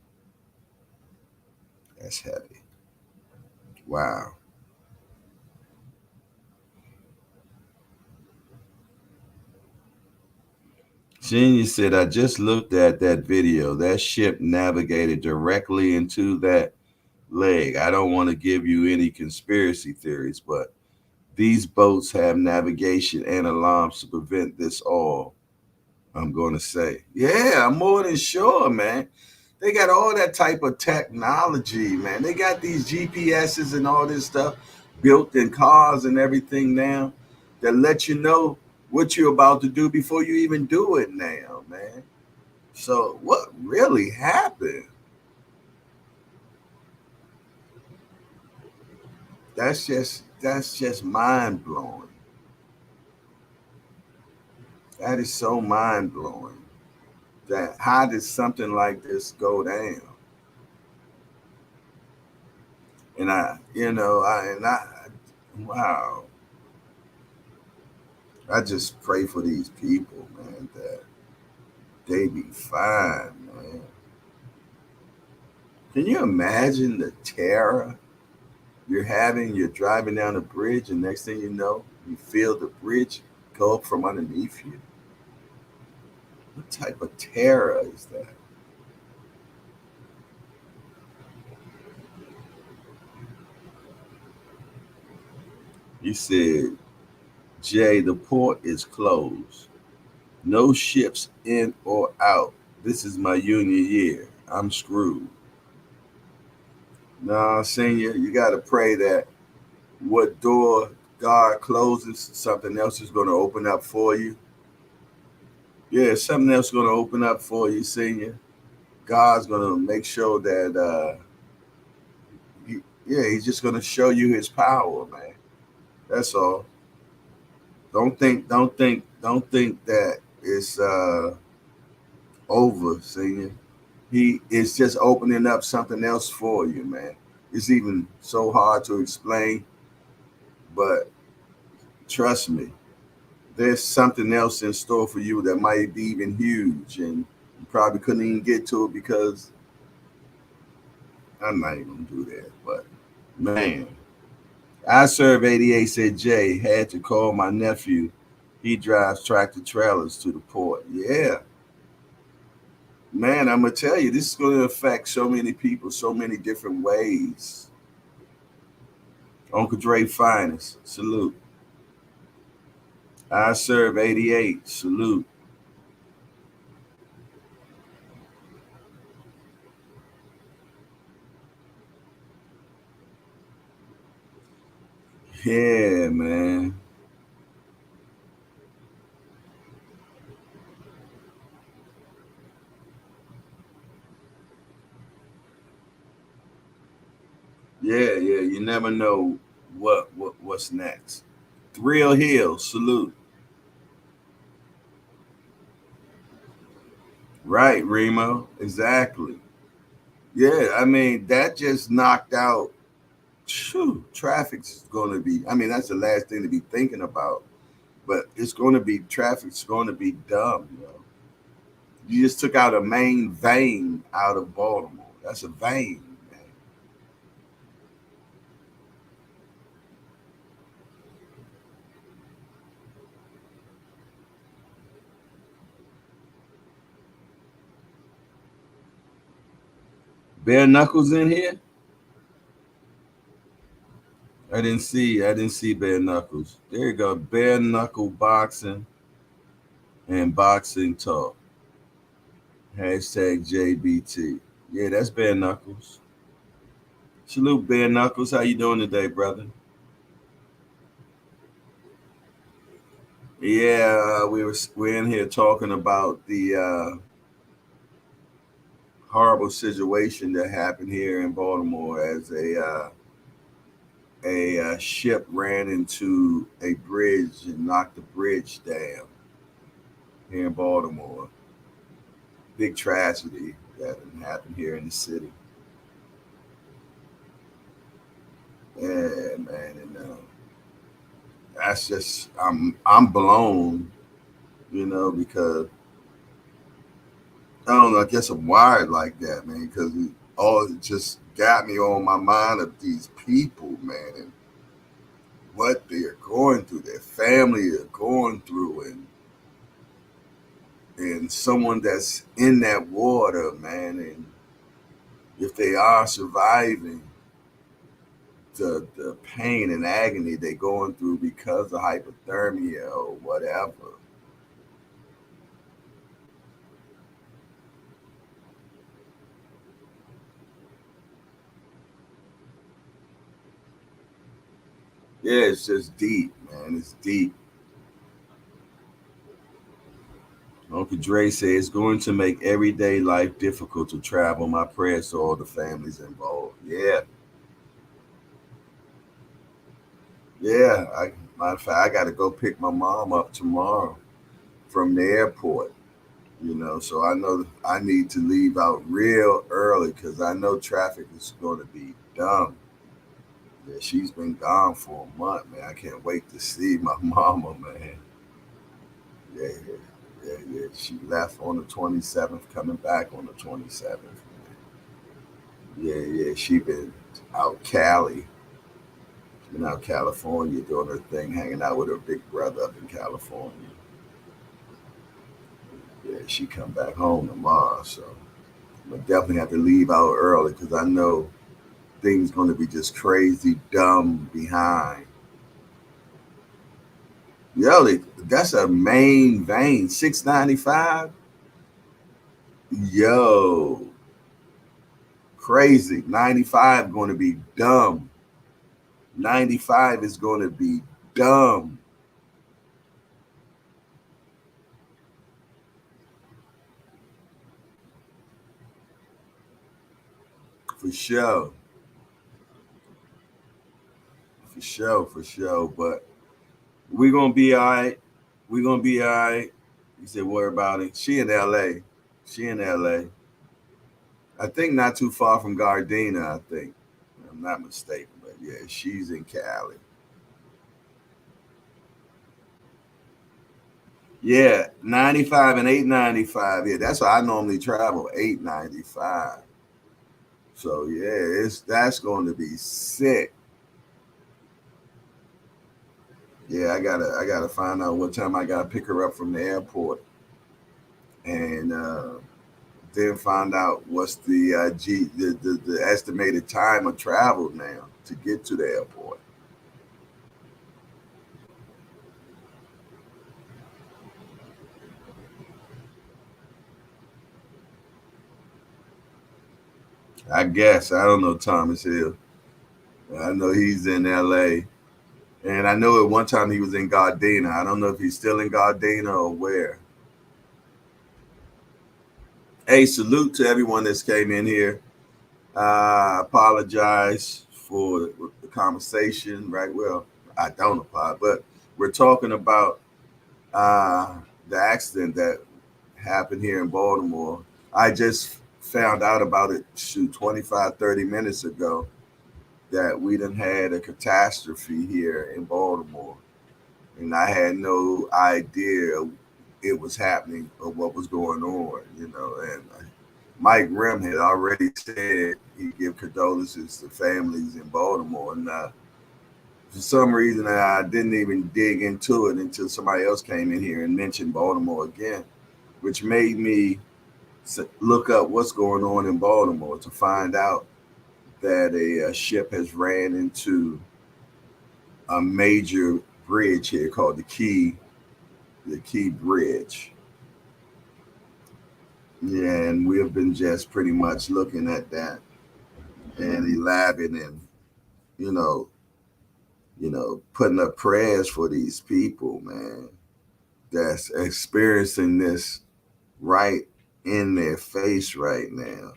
That's heavy. Wow. Genius said, I just looked at that video. That ship navigated directly into that leg. I don't want to give you any conspiracy theories, but these boats have navigation and alarms to prevent this all. I'm going to say, yeah, I'm more than sure, man. They got all that type of technology, man. They got these GPSs and all this stuff built in cars and everything now that let you know what you're about to do before you even do it now, man. So what really happened? That's just mind blowing. That is so mind blowing. That how did something like this go down? And wow. I just pray for these people, man, that they be fine, man. Can you imagine the terror? You're driving down a bridge, and next thing you know, you feel the bridge go up from underneath you. What type of terror is that? You said, Jay, the port is closed. No ships in or out. This is my union year. I'm screwed. Nah, senior, you got to pray that what door God closes, something else is going to open up for you. Yeah, something else is going to open up for you, senior. God's going to make sure that, yeah, he's just going to show you his power, man. That's all. Don't think that it's over, senior. He is just opening up something else for you, man. It's even so hard to explain, but trust me, there's something else in store for you that might be even huge, and you probably couldn't even get to it because I'm not even gonna do that. But man, I serve 88 said Jay had to call my nephew. He drives tractor trailers to the port. Yeah, man, I'm gonna tell you, this is gonna affect so many people, so many different ways. Uncle Dre finest, salute. I serve 88, salute. Yeah, man. Yeah, yeah. You never know what's next. Thrill Hill, salute. Right, Remo. Exactly. Yeah, I mean that just knocked out. Phew, traffic's going to be. I mean, that's the last thing to be thinking about. But it's going to be traffic's going to be dumb. You just took out a main vein out of Baltimore. That's a vein, man. Bare knuckles in here. I didn't see bare knuckles. There you go. Bare knuckle boxing and boxing talk. Hashtag JBT. Yeah, that's bare knuckles. Salute bare knuckles. How you doing today, brother? Yeah, we're in here talking about the horrible situation that happened here in Baltimore as a ship ran into a bridge and knocked the bridge down here in Baltimore. Big tragedy that happened here in the city. Yeah, man, and that's just I'm blown, because I don't know. I guess I'm wired like that, man, because all it just got me on my mind of these people, man, and what they're going through, their family are going through, and someone that's in that water, man, and if they are surviving the pain and agony they're going through because of hypothermia or whatever. Yeah, it's just deep, man. It's deep. Uncle Dre says it's going to make everyday life difficult to travel. My prayers to all the families involved. Yeah, yeah. Matter of fact, I got to go pick my mom up tomorrow from the airport. So I know I need to leave out real early because I know traffic is going to be dumb. Yeah, she's been gone for a month, man. I can't wait to see my mama, man. Yeah, yeah, yeah. She left on the 27th, coming back on the 27th. Yeah, yeah. She been out Cali. in out California doing her thing, hanging out with her big brother up in California. Yeah, she come back home tomorrow, so I'm gonna definitely have to leave out early because I know things gonna be just crazy dumb behind. Yo, that's a main vein, 695. Yo, crazy. 95 going to be dumb. 95 is going to be dumb for sure. For sure, for sure. But we're gonna be all right. We're gonna be all right. You said worry about it. She in LA. She in LA. I think not too far from Gardena, I think. I'm not mistaken, but yeah, she's in Cali. Yeah, 95 and 895. Yeah, that's why I normally travel, 895. So yeah, it's that's going to be sick. Yeah, I gotta find out what time I gotta pick her up from the airport, and then find out what's the estimated time of travel now to get to the airport. I guess I don't know Thomas Hill. I know he's in L.A. and I know at one time he was in Gardena. I don't know if he's still in Gardena or where. Hey, salute to everyone that's came in here. I apologize for the conversation, right? Well, I don't apologize, but we're talking about uh, the accident that happened here in Baltimore. I just found out about it, 25, 30 minutes ago, that we done had a catastrophe here in Baltimore. And I had no idea it was happening or what was going on, and Mike Rim had already said he'd give condolences to families in Baltimore. And for some reason, I didn't even dig into it until somebody else came in here and mentioned Baltimore again, which made me look up what's going on in Baltimore to find out that a ship has ran into a major bridge here called the Key Bridge. Yeah, and we have been just pretty much looking at that and elaborating and you know putting up prayers for these people, man, that's experiencing this right in their face right now.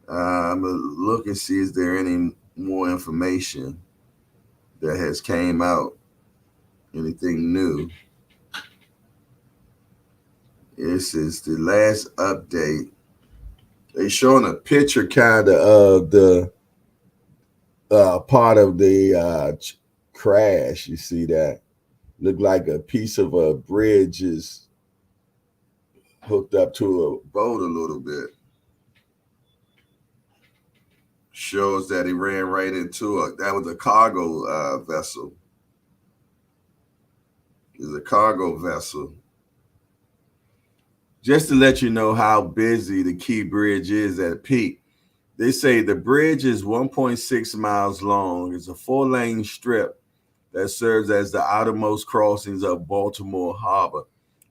I'm gonna look and see is there any more information that has came out, anything new. This is the last update. They showing a picture kind of the part of the crash. You see that? Look like a piece of a bridge is hooked up to a boat a little bit. Shows that he ran right into that was a cargo vessel. It's a cargo vessel. Just to let you know how busy the Key Bridge is at peak. They say the bridge is 1.6 miles long. It's a 4-lane strip that serves as the outermost crossings of Baltimore Harbor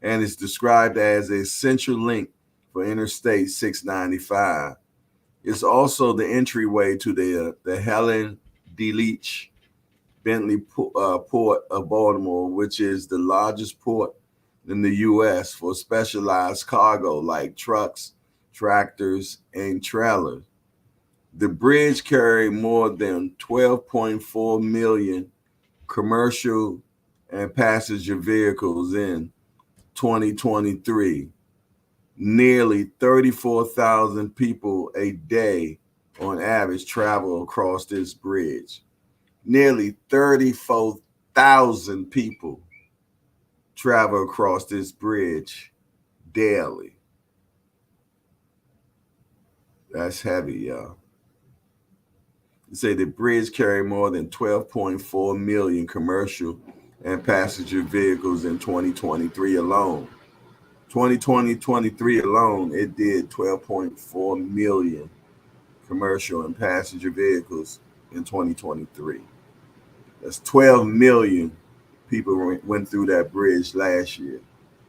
and is described as a central link for Interstate 695. It's also the entryway to the Helen D. Leach Bentley Port of Baltimore, which is the largest port in the U.S. for specialized cargo like trucks, tractors, and trailers. The bridge carried more than 12.4 million commercial and passenger vehicles in 2023. Nearly 34,000 people a day on average travel across this bridge. Nearly 34,000 people travel across this bridge daily. That's heavy, y'all. Say the bridge carried more than 12.4 million commercial and passenger vehicles in 2023 alone. 2023 alone, it did 12.4 million commercial and passenger vehicles in 2023. That's 12 million people went through that bridge last year.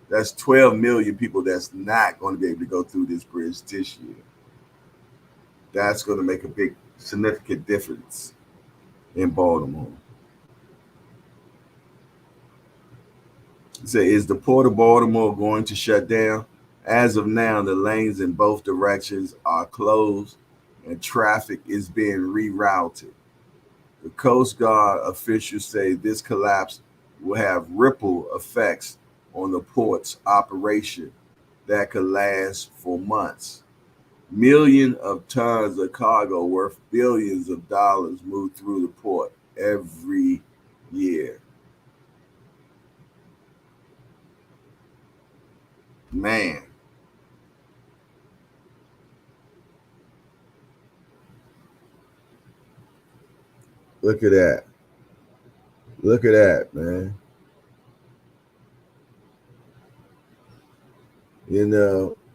That's 12 million people that's not going to be able to go through this bridge this year. That's going to make a big, significant difference in Baltimore. Say, is the Port of Baltimore going to shut down? As of now, the lanes in both directions are closed and traffic is being rerouted. The Coast Guard officials say this collapse will have ripple effects on the port's operation that could last for months. Millions of tons of cargo worth billions of dollars move through the port every year. Man, look at that. Look at that, man.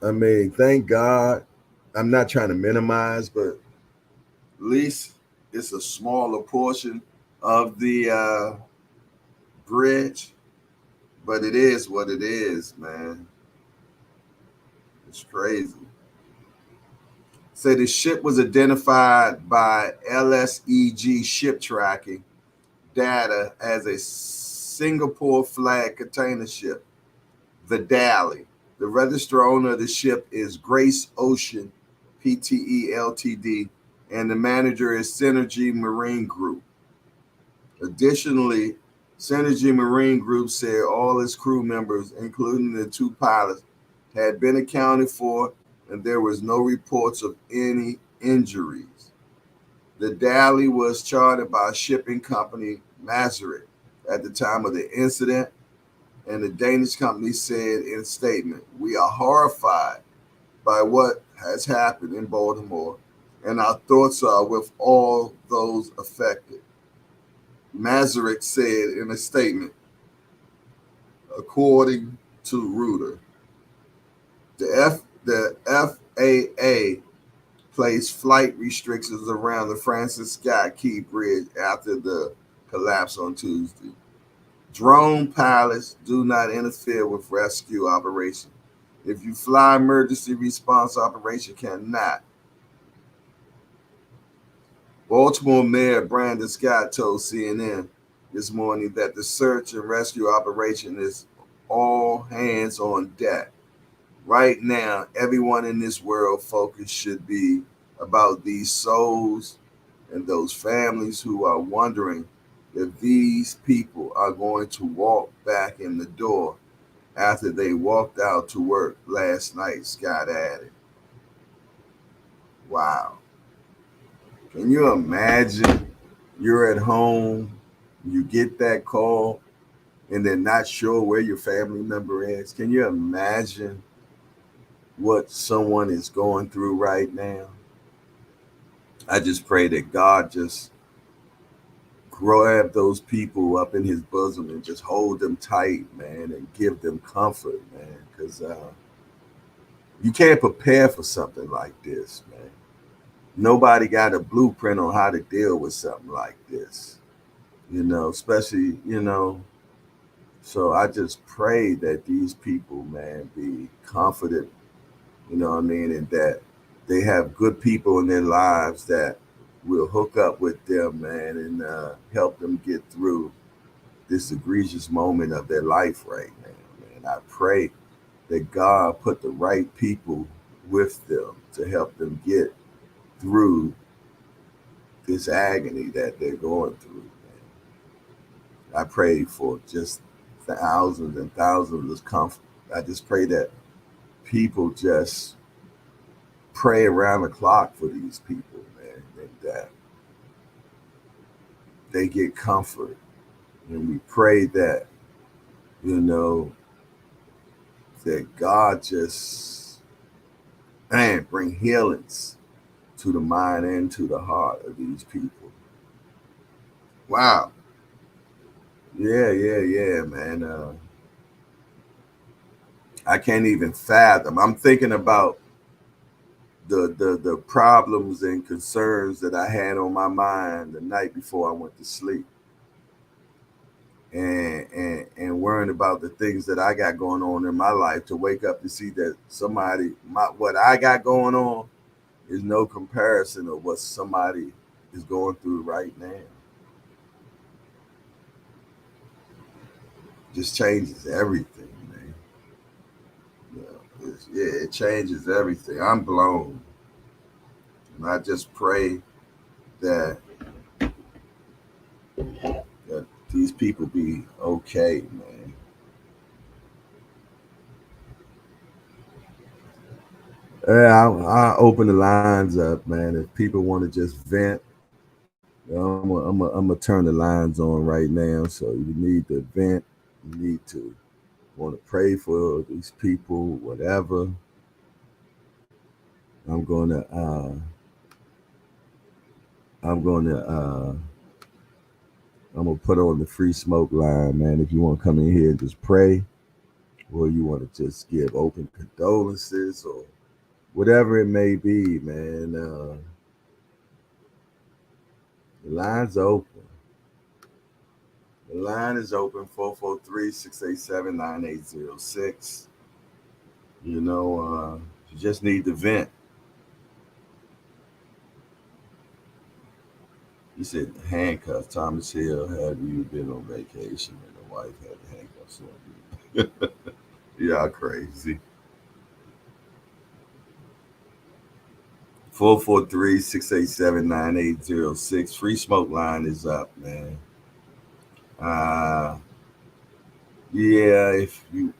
I mean, thank God. I'm not trying to minimize, but at least it's a smaller portion of the bridge. But it is what it is, man. It's crazy. Say the ship was identified by LSEG ship tracking data as a Singapore flag container ship, the Dali. The registered owner of the ship is Grace Ocean Pte Ltd, and the manager is Synergy Marine Group. Additionally, Synergy Marine Group said all its crew members, including the two pilots, had been accounted for, and there was no reports of any injuries. The Dali was chartered by shipping company Maersk at the time of the incident, and the Danish company said in a statement, "We are horrified by what has happened in Baltimore, and our thoughts are with all those affected." Maersk said in a statement, according to Reuters. The FAA placed flight restrictions around the Francis Scott Key Bridge after the collapse on Tuesday. Drone pilots do not interfere with rescue operation. If you fly emergency response operation, cannot. Baltimore Mayor Brandon Scott told CNN this morning that the search and rescue operation is all hands on deck. Right now, everyone in this world focus should be about these souls and those families who are wondering if these people are going to walk back in the door after they walked out to work last night, Scott added. Wow. Can you imagine you're at home, you get that call, and they're not sure where your family member is? Can you imagine what someone is going through right now? I just pray that God just grab those people up in his bosom and just hold them tight, man, and give them comfort, man, because you can't prepare for something like this, man. Nobody got a blueprint on how to deal with something like this, especially, so I just pray that these people, man, be confident, you know what I mean, and that they have good people in their lives that will hook up with them, man, and help them get through this egregious moment of their life right now, man. I pray that God put the right people with them to help them get through this agony that they're going through, man. I pray for just thousands and thousands of comfort. I just pray that people just pray around the clock for these people, man, and that they get comfort. And we pray that, you know, that God just, man, bring healings to the mind and to the heart of these people. Wow. Yeah, man. I can't even fathom. I'm thinking about the problems and concerns that I had on my mind the night before I went to sleep, and worrying about the things that I got going on in my life, to wake up to see that what I got going on is no comparison of what somebody is going through right now. Just changes everything, man. Yeah, it changes everything. I'm blown, and I just pray that that these people be okay, man. Yeah, I open the lines up, man. If people want to just vent, I'm gonna turn the lines on right now. So you need to vent, you need to want to pray for these people, whatever. I'm gonna uh, I'm gonna I'm gonna put on the free smoke line, man. If you want to come in here and just pray, or you want to just give open condolences, or whatever it may be, man. The line's open. The line is open 443-687-9806. You know, you just need to vent. You said handcuffs. Thomas Hill, have you been on vacation and the wife had the handcuffs on you? Y'all crazy. 443-687-9806. Free smoke line is up, man. Uh yeah, if you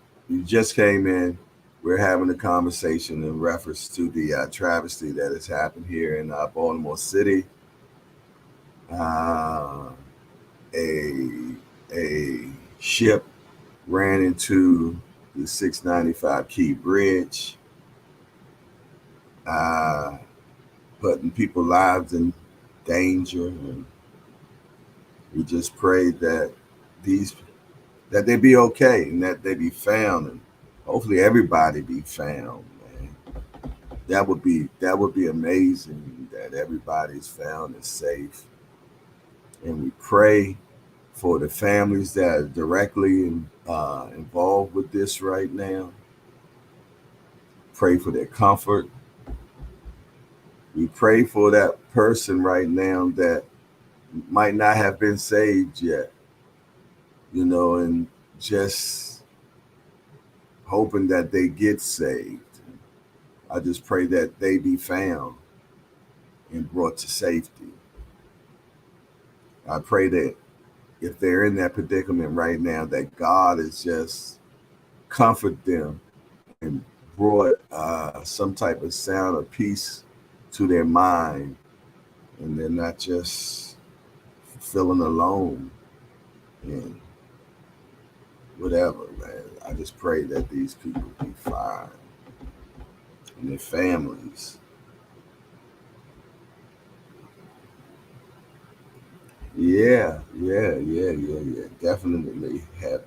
just came in, we're having a conversation in reference to the travesty that has happened here in Baltimore City. Uh, a a ship ran into the 695 Key Bridge, uh, putting people's lives in danger. And we just pray that these that they be okay and that they be found, and hopefully everybody be found. Man, that would be amazing that everybody's found and safe. And we pray for the families that are directly involved with this right now. Pray for their comfort. We pray for that person right now that might not have been saved yet, and just hoping that they get saved. I just pray that they be found and brought to safety. I pray that if they're in that predicament right now, that God is just comfort them and brought some type of sound of peace to their mind, and they're not just feeling alone and whatever, man. I just pray that these people be fine and their families. Yeah. Definitely happy.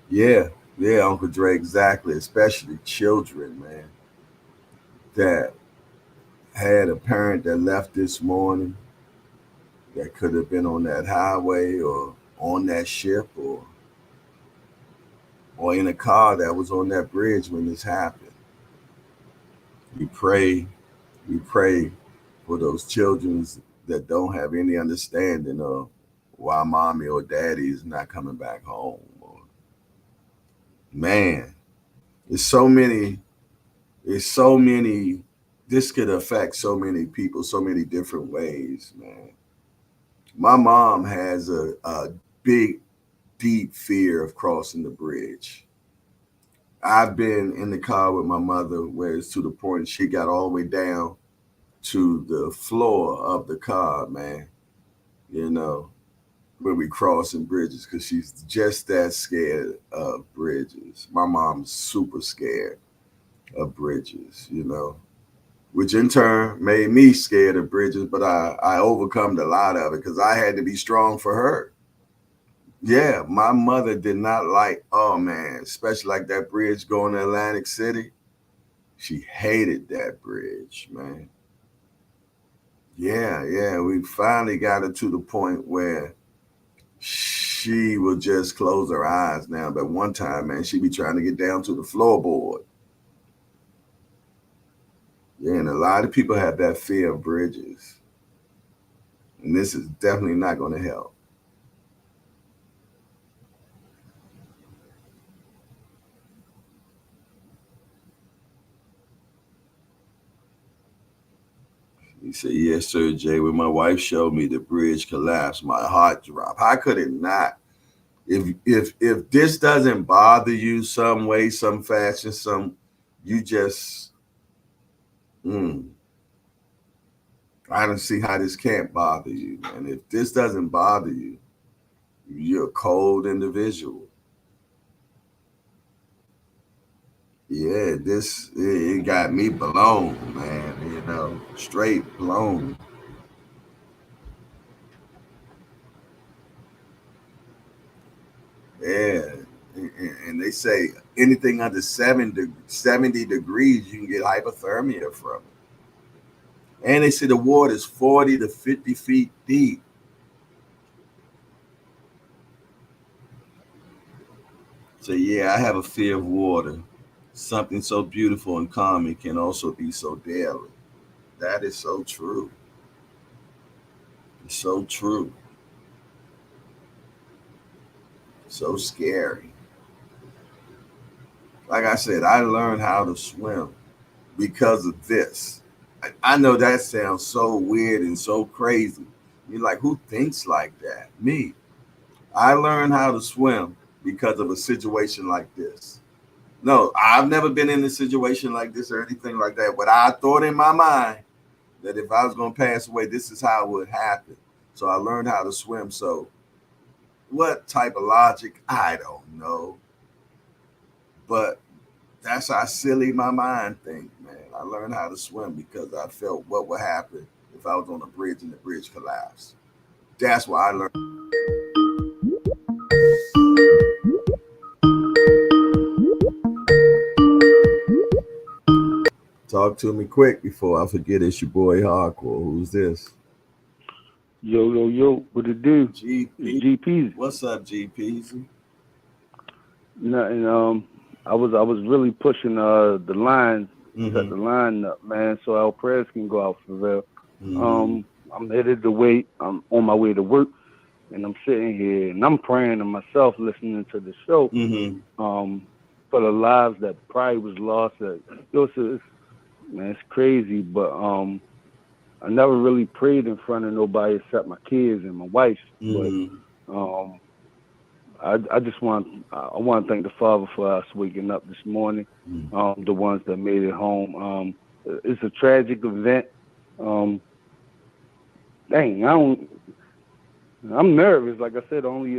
Yeah, yeah, Uncle Dre, exactly. Especially children, man, that had a parent that left this morning that could have been on that highway or on that ship, or in a car that was on that bridge when this happened. We pray, we pray for those children that don't have any understanding of why mommy or daddy is not coming back home. Or, man, there's so many, there's so many, this could affect so many people, so many different ways, man. My mom has a big, deep fear of crossing the bridge. I've been in the car with my mother where it's to the point she got all the way down to the floor of the car, man, you know, when we crossing bridges, because she's just that scared of bridges. My mom's super scared of bridges. which in turn made me scared of bridges, but I overcome a lot of it because I had to be strong for her. Yeah, my mother did not like, oh man, especially like that bridge going to Atlantic City. She hated that bridge, man. Yeah, we finally got her to the point where she would just close her eyes now. But one time, man, she'd be trying to get down to the floorboard. Yeah, and a lot of people have that fear of bridges. And this is definitely not going to help. He said, yes, sir, Jay. When my wife showed me the bridge collapse, my heart dropped. How could it not? If this doesn't bother you some way, some fashion, some you just I don't see how this can't bother you. And if this doesn't bother you, you're a cold individual. Yeah, this it got me blown, man. Straight blown. Yeah, and they say anything under 70 degrees, you can get hypothermia from it. And they say the water is 40 to 50 feet deep. So yeah, I have a fear of water. Something so beautiful and calming can also be so deadly. That is so true. It's so true. So scary. Like I said, I learned how to swim because of this. I know that sounds so weird and so crazy. You're like, who thinks like that? Me. I learned how to swim because of a situation like this. No, I've never been in a situation like this or anything like that. But I thought in my mind that if I was going to pass away, this is how it would happen. So I learned how to swim. So what type of logic? I don't know. But that's how silly my mind thinks, man. I learned how to swim because I felt what would happen if I was on a bridge and the bridge collapsed. That's why I learned. Talk to me quick before I forget. It's your boy Hardcore. Who's this? Yo, what it do? GP. It's GP's. What's up, GP? Nothing. I was really pushing the line, set Mm-hmm. the line up, man, so our prayers can go out for real. Mm-hmm. I'm headed to wait. I'm on my way to work, and I'm sitting here and I'm praying to myself, listening to the show. Mm-hmm. Um, for the lives that probably was lost. Man, it's crazy, but I never really prayed in front of nobody except my kids and my wife, but. Mm-hmm. Um, I just want to thank the Father for us waking up this morning. The ones that made it home. It's a tragic event. Um, dang, I'm nervous. Like I said, only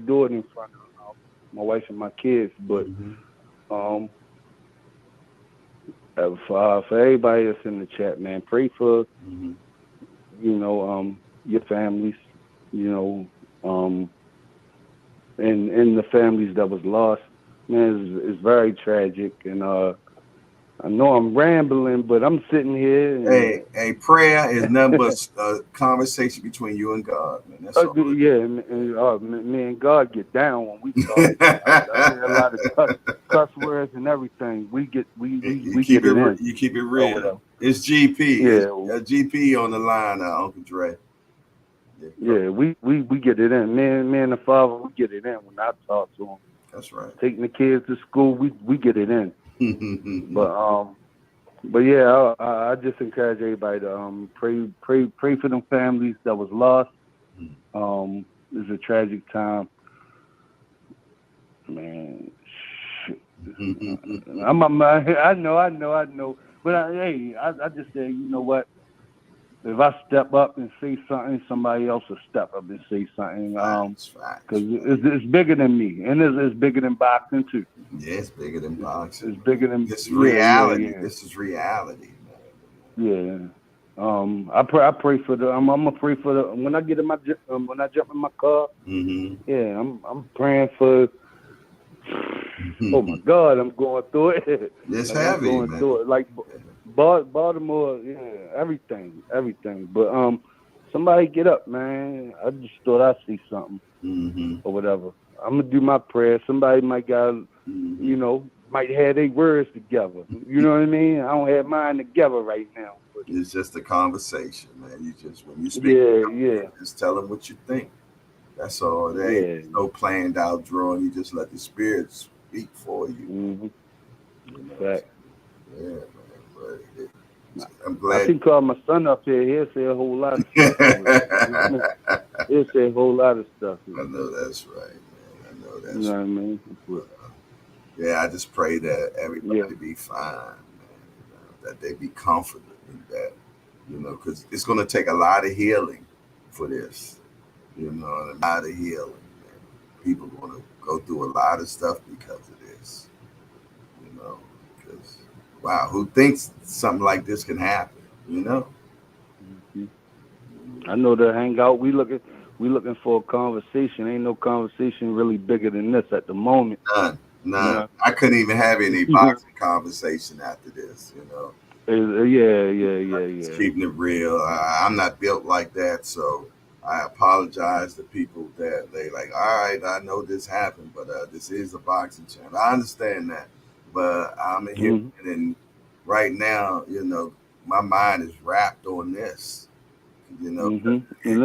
do it in front of my wife and my kids. But um, for everybody that's in the chat, man, pray for your families. You know. And the families that was lost, man, is very tragic. And I know I'm rambling, but I'm sitting here. And, a prayer is nothing but a conversation between you and God, man. That's all. yeah, me and God get down when we talk. I say a lot of cuss words and everything. We get Keep it in. You keep it real. It's GP. Yeah, it's GP on the line, Uncle Dre. Yeah, we get it in. Me and the Father, we get it in when I talk to him. That's right. Taking the kids to school, we get it in. But yeah, I just encourage everybody to pray for them families that was lost. It's a tragic time, man. I know. But I just say, you know what? If I step up and say something, somebody else will step up and say something. Because it's bigger than me, and it's bigger than boxing too. Yeah, it's bigger than boxing. It's bigger than this reality. Yeah. This is reality, man. Yeah. I pray for the. I'm gonna pray for the. When I get in my when I jump in my car. Mm-hmm. Yeah, I'm praying for. Oh my God, I'm going through it. It's Like I'm heavy, going man. through it. Like Baltimore, yeah, everything. But somebody get up, man. I just thought I'd see something Mm-hmm. or whatever. I'm gonna do my prayer. Somebody might got, Mm-hmm. might have their words together. You know what I mean? I don't have mine together right now. But It's just a conversation, man. You just when you speak, yeah, just tell them what you think. That's all. There ain't yeah. no planned out drawing. You just let the spirit speak for you. Mm-hmm. You know. Fact. Yeah, man. But I'm I glad. can call my son up here. He'll say a whole lot of stuff. He'll say a whole lot of stuff. I know that's right, man. I know You that's know right. what I mean? But, Yeah, I just pray that yeah. everybody be fine, man. That they be comforted in that, because it's going to take a lot of healing for this, and a lot of healing. Man. People going to go through a lot of stuff because of this, because, wow, who thinks something like this can happen, Mhm. I know to hang out. We looking for a conversation. Ain't no conversation really bigger than this at the moment. None, You none. know. I couldn't even have any boxing conversation after this. Just Yeah. keeping it real. I'm not built like that, so I apologize to people that they like. All right, I know this happened, but this is a boxing channel. I understand that, but I'm here, Mm-hmm. and right now, my mind is wrapped on this. You know, Mm-hmm. it, And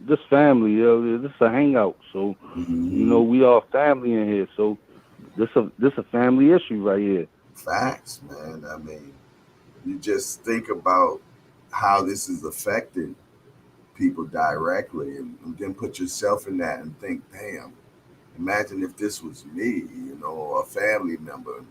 this family, this a hangout. So mhm, we all family in here. So this a family issue right here. facts, man. I mean, you just think about how this is affecting people directly, and then put yourself in that and think, damn, imagine if this was me, or a family member,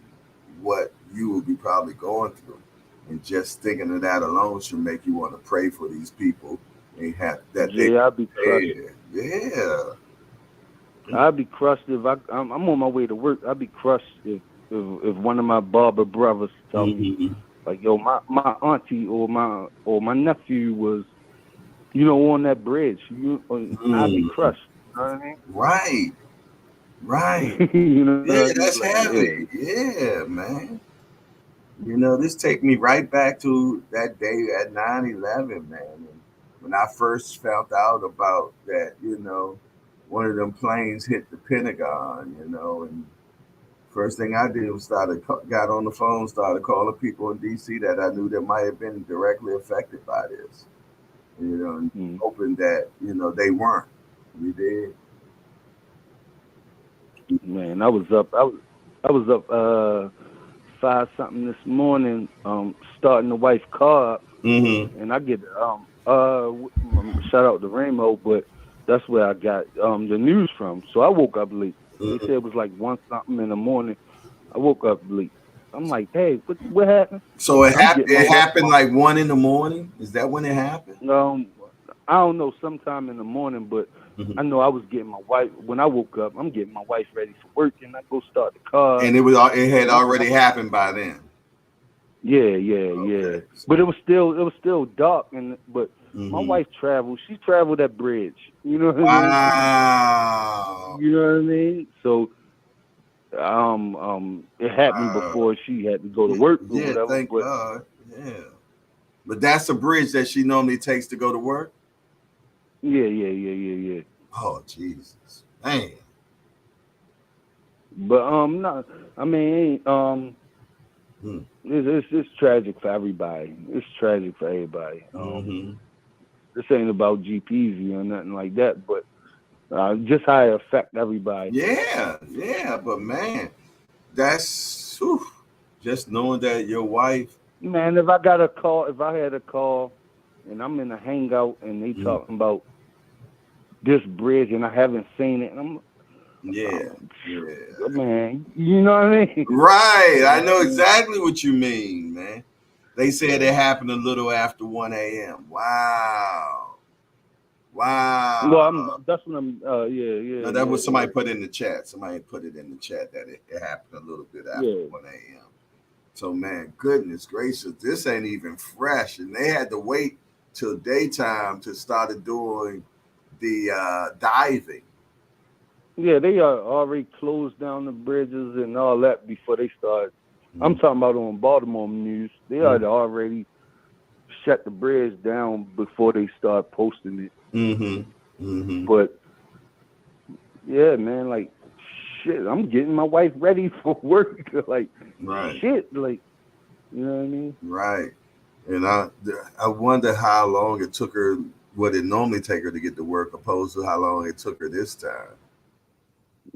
what you would be probably going through. And just thinking of that alone should make you want to pray for these people and have that they Jay, I'd be crushed. prepared. Yeah. I'd be crushed if I'm on my way to work. I'd be crushed if one of my barber brothers tell me Mm-hmm. like, yo, my auntie or my nephew was, on that bridge. I'd be Mm. crushed. You know what I mean? Right. Right. Yeah, I'd be that's like, heavy. Yeah, man. This take me right back to that day at 9/11, man. And when I first found out about that, one of them planes hit the Pentagon, and first thing I did was got on the phone, started calling people in DC that I knew that might have been directly affected by this, and mm, hoping that, they weren't. You did? man, I was up 5 something this morning, starting the wife's car up, Mm-hmm. and I get shout out to Ramo, but that's where I got the news from. So I woke up late. They Mm-hmm. said it was like 1 something in the morning. I woke up late. I'm like, hey, what happened? So it I'm happened. getting my It wife happened like 1 in the morning. Is that when it happened? I don't know, sometime in the morning, but Mm-hmm. I know I was getting my wife when I woke up. I'm getting my wife ready for work, and I go start the car, And it had and already happened by then. yeah. Okay. But it was still dark, but my Mm-hmm. wife traveled. She traveled that bridge. You know what I mean? Wow. You know what I mean? So it happened Wow. before she had to go to Yeah, work or yeah, whatever. thank But God. Yeah. But that's a bridge that she normally takes to go to work. yeah. Oh, Jesus. Man. But no, I mean, Hmm. it's tragic for everybody. It's tragic for everybody. Mm-hmm. This ain't about GPZ or nothing like that, but just how it affect everybody. Yeah. But man, that's whew, just knowing that your wife. Man, if I had a call, and I'm in a hangout, and they Mm, talking about this bridge, and I haven't seen it, and yeah. Yeah. man, you know what I mean? Right. You I know what know I mean? exactly what you mean, man. They said it happened a little after 1 a.m. Wow. Well, Wow. that's what I'm. No, that was somebody Yeah. put in the chat. Somebody put it in the chat that it happened a little bit after Yeah. 1 a.m. So man, goodness gracious, this ain't even fresh, and they had to wait till daytime to start doing the diving. Yeah, they are already closed down the bridges and all that before they start. I'm Mm-hmm. talking about on Baltimore news. They had already shut the bridge down before they start posting it. Mm-hmm. Mm-hmm. But yeah, man, like shit, I'm getting my wife ready for work. Like Right. shit, like you know what I mean? Right. And I wonder how long it took her, what it normally take her to get to work, opposed to how long it took her this time.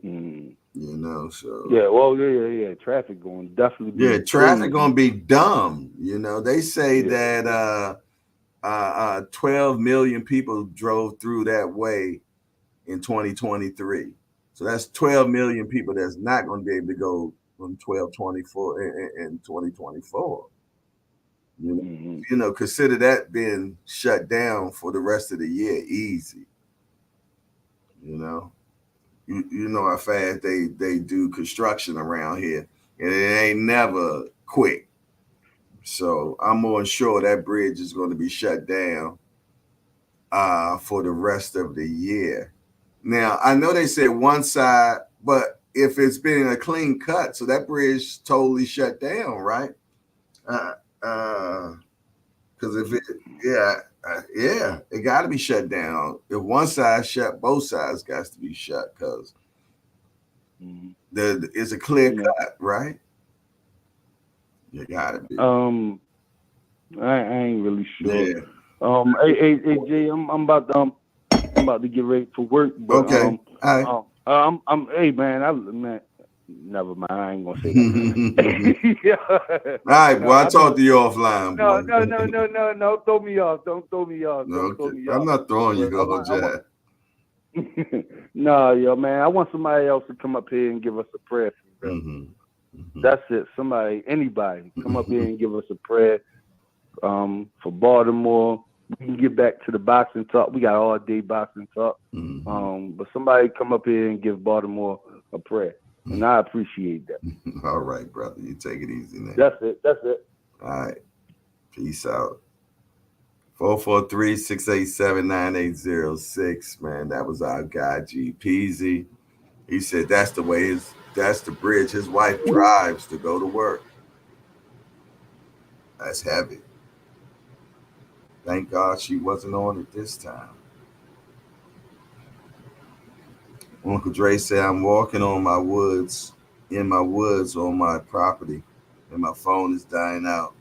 Mm. You know, so Yeah, well, yeah. Traffic going definitely yeah, be traffic crazy. gonna be dumb. You know, they say Yeah. that 12 million people drove through that way in 2023. So that's 12 million people that's not going to be able to go from 1224 in 2024. Mm-hmm. Consider that being shut down for the rest of the year easy. You know, you know how fast they do construction around here, and it ain't never quick. So I'm more sure that bridge is going to be shut down for the rest of the year. Now I know they said one side, but if it's been a clean cut, so that bridge totally shut down, right? Uh, because if it, yeah, yeah, it got to be shut down. If one side shut, both sides got to be shut because Mm-hmm. it's a clear Yeah. cut, right? You got to be. I ain't really sure. Yeah. Hey, Jay, I'm about to get ready for work, but Okay. All right. hey, man, never mind. I ain't gonna say All that. right. No, Well, I I talked know. to you offline, No, boy. no, no, no, no, no. Throw me off. Don't throw me off. Don't throw Okay. me I'm off. not throwing you But off, Jack. no, yo, man. I want somebody else to come up here and give us a prayer. For real. Mm-hmm. That's it. Somebody, anybody, come up here and give us a prayer. For Baltimore, we can get back to the boxing talk. We got all day boxing talk. Mm-hmm. But somebody come up here and give Baltimore a prayer, and I appreciate that. All right, brother. You take it easy now. That's it. That's it. All right. Peace out. 443-687-9806. Man, that was our guy, G Peasy. He said that's the bridge his wife drives to go to work. That's heavy. Thank God she wasn't on it this time. Uncle Dre said, I'm walking in my woods on my property, and my phone is dying out.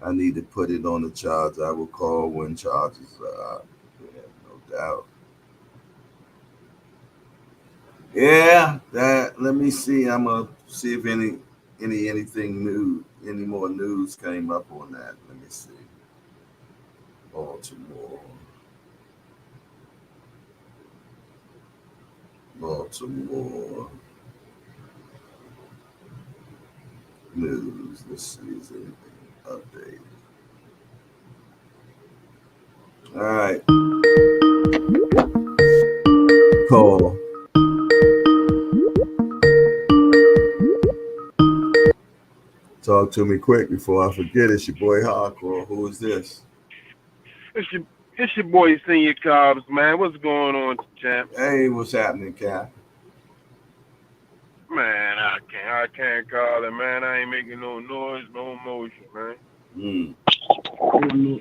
I need to put it on the charge. I will call when charges are out. Yeah, no doubt. Yeah, that. Let me see. I'm gonna see if anything new, any more news came up on that. Let me see. Baltimore, Baltimore news. Let's see. Is anything updated? All right. Call. Talk to me quick before I forget. It's your boy Hardcore. Who is this? It's your, it's your boy Senior Cobbs, man. What's going on, champ? Hey, what's happening, Cap? Man, I can't call it, man. I ain't making no noise, no motion, man. Mm. No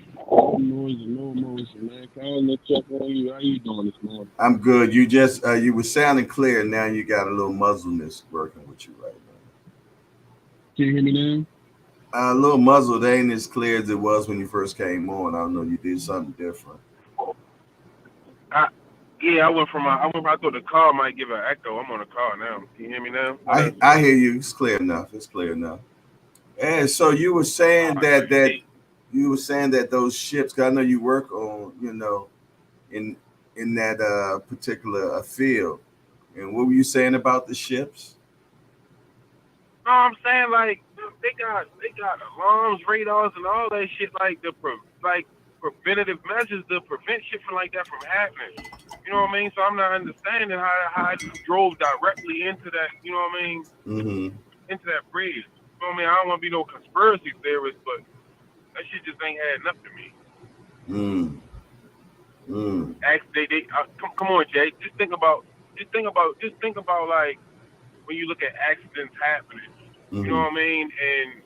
noise and no emotion, man. Calling to check on you. How you doing this morning? I'm good. You just you were sounding clear. Now you got a little muzzleness working with you right Can you hear me now? now. A little muzzled ain't as clear as it was when you first came on. I don't know. You did something different. I yeah, I thought the call might give an echo. I'm on a call now. Can you hear me now? I hear you. It's clear enough. It's clear enough. And so you were saying that Hey, you were saying that those ships. 'Cause I know you work on in that particular field. And what were you saying about the ships? no, I'm saying like they got alarms, radars, and all that shit like like preventative measures to prevent shit from like that from happening. You know what I mean? So I'm not understanding how you drove directly into that. You know what I mean? Mm-hmm. Into that bridge. You know what I mean? I don't want to be no conspiracy theorist, but that shit just ain't adding up to me. Come on, Jay. Just think about like when you look at accidents happening. You know what I mean? And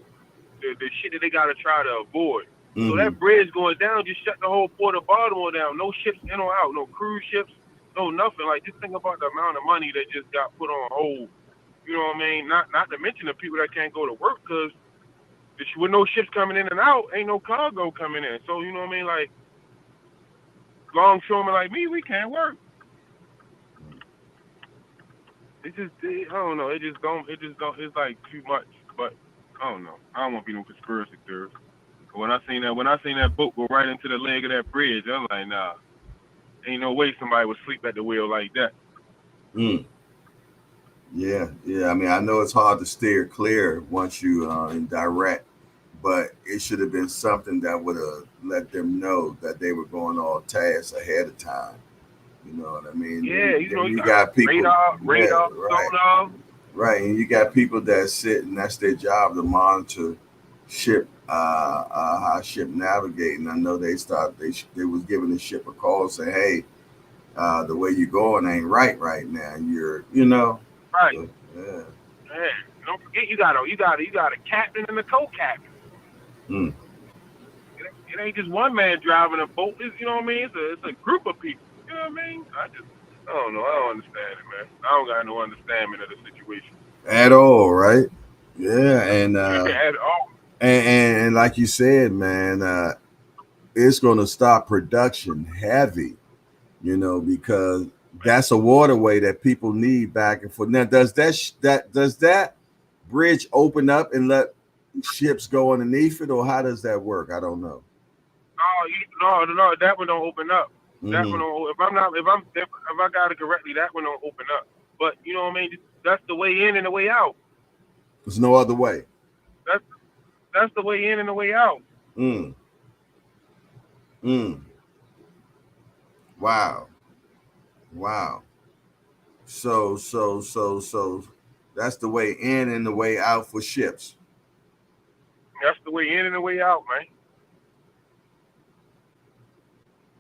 the shit that they gotta try to avoid. So that bridge going down just shut the whole port of Baltimore down. No ships in or out. No cruise ships. No nothing. Like just think about the amount of money that just got put on hold. You know what I mean? Not to mention the people that can't go to work because with no ships coming in and out, ain't no cargo coming in. So you know what I mean? Like longshoremen like me, we can't work. I don't know. It just don't. It's like too much. But I don't know. I don't want to be no conspiracy theorist. When I seen that boat go right into the leg of that bridge, I'm like, nah, ain't no way somebody would sleep at the wheel like that. Yeah. I mean, I know it's hard to steer clear once you in direct, but it should have been something that would have let them know that they were going all tasks ahead of time. You know what I mean? Yeah, you got people radar, sonar. Right, and you got people that sit and that's their job to monitor ship, how ship navigate. And I know they was giving the ship a call saying, "Hey, the way you're going ain't right now. You're, right. So, yeah. Don't forget you got a captain and a co-captain. It ain't just one man driving a boat. You know what I mean? It's a group of people. You know what I mean? I don't know. I don't understand it, man. I don't got no understanding of the situation at all, right? Yeah, and at all. And like you said, man, it's going to stop production heavy, because that's a waterway that people need back and forth. Now, does that bridge open up and let ships go underneath it, or how does that work? I don't know. No, that one don't open up. That one don't. If I got it correctly, that one don't open up. But you know what I mean? That's the way in and the way out. There's no other way. That's the way in and the way out. Wow. So that's the way in and the way out for ships. That's the way in and the way out,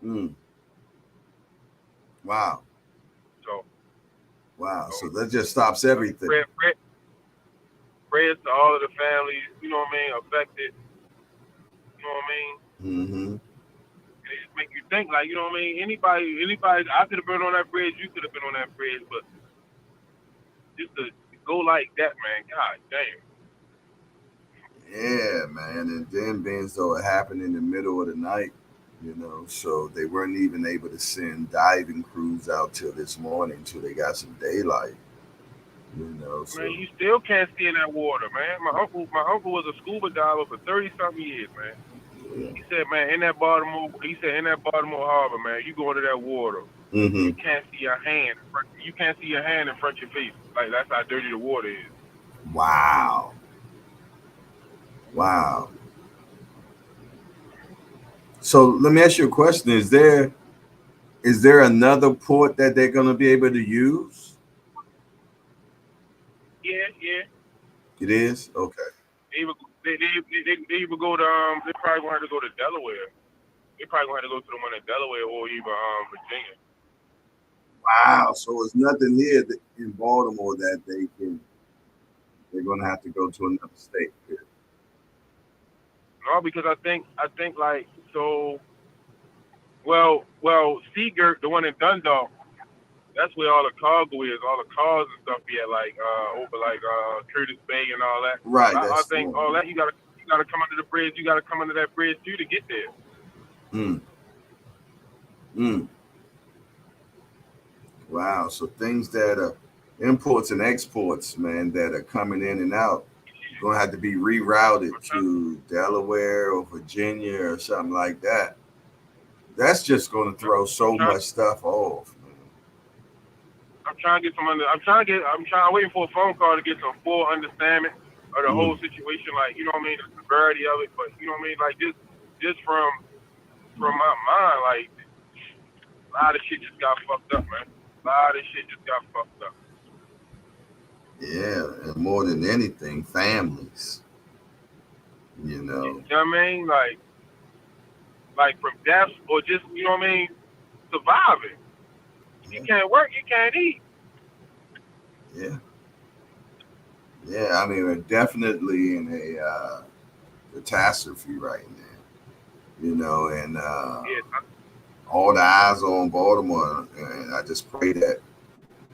man. Wow. So that just stops everything. Prayers to all of the families, you know what I mean, affected. You know what I mean? It just make you think, like, you know what I mean? Anybody, I could have been on that bridge, you could have been on that bridge, but just to go like that, man, god damn. Yeah, man, and then being so it happened in the middle of the night, so they weren't even able to send diving crews out till this morning till they got some daylight. So. Man, you still can't see in that water, man. My uncle was a scuba diver for 30-something years, man. Yeah. He said, man, in that Baltimore harbor, man, you go into that water, you can't see your hand. You can't see your hand in front of your face. Like, that's how dirty the water is. Wow. So let me ask you a question. Is there another port that they're going to be able to use? Yeah. It is? Okay. They would go to they probably gonna have to go to Delaware. They probably gonna have to go to the one in Delaware or even Virginia. Wow, so it's nothing here in Baltimore that they're gonna have to go to another state. No, because I think like so well Seagirt, the one in Dundalk, that's where all the cargo is, all the cars and stuff be at, like over like Curtis Bay and all that. Right. I think all that you gotta come under the bridge. You gotta come under that bridge too to get there. Wow. So things that are imports and exports, man, that are coming in and out, gonna have to be rerouted to Delaware or Virginia or something like that. That's just gonna throw so much stuff off. I'm waiting for a phone call to get some full understanding of the whole situation, like, you know what I mean, the severity of it, but you know what I mean, like just from my mind, like a lot of shit just got fucked up, man. Yeah, and more than anything, families. You know. You know what I mean? Like from death or just, you know what I mean, surviving. You can't work, you can't eat. Yeah. Yeah, I mean, we're definitely in a catastrophe right now, you know, and Yeah, all the eyes are on Baltimore. And I just pray that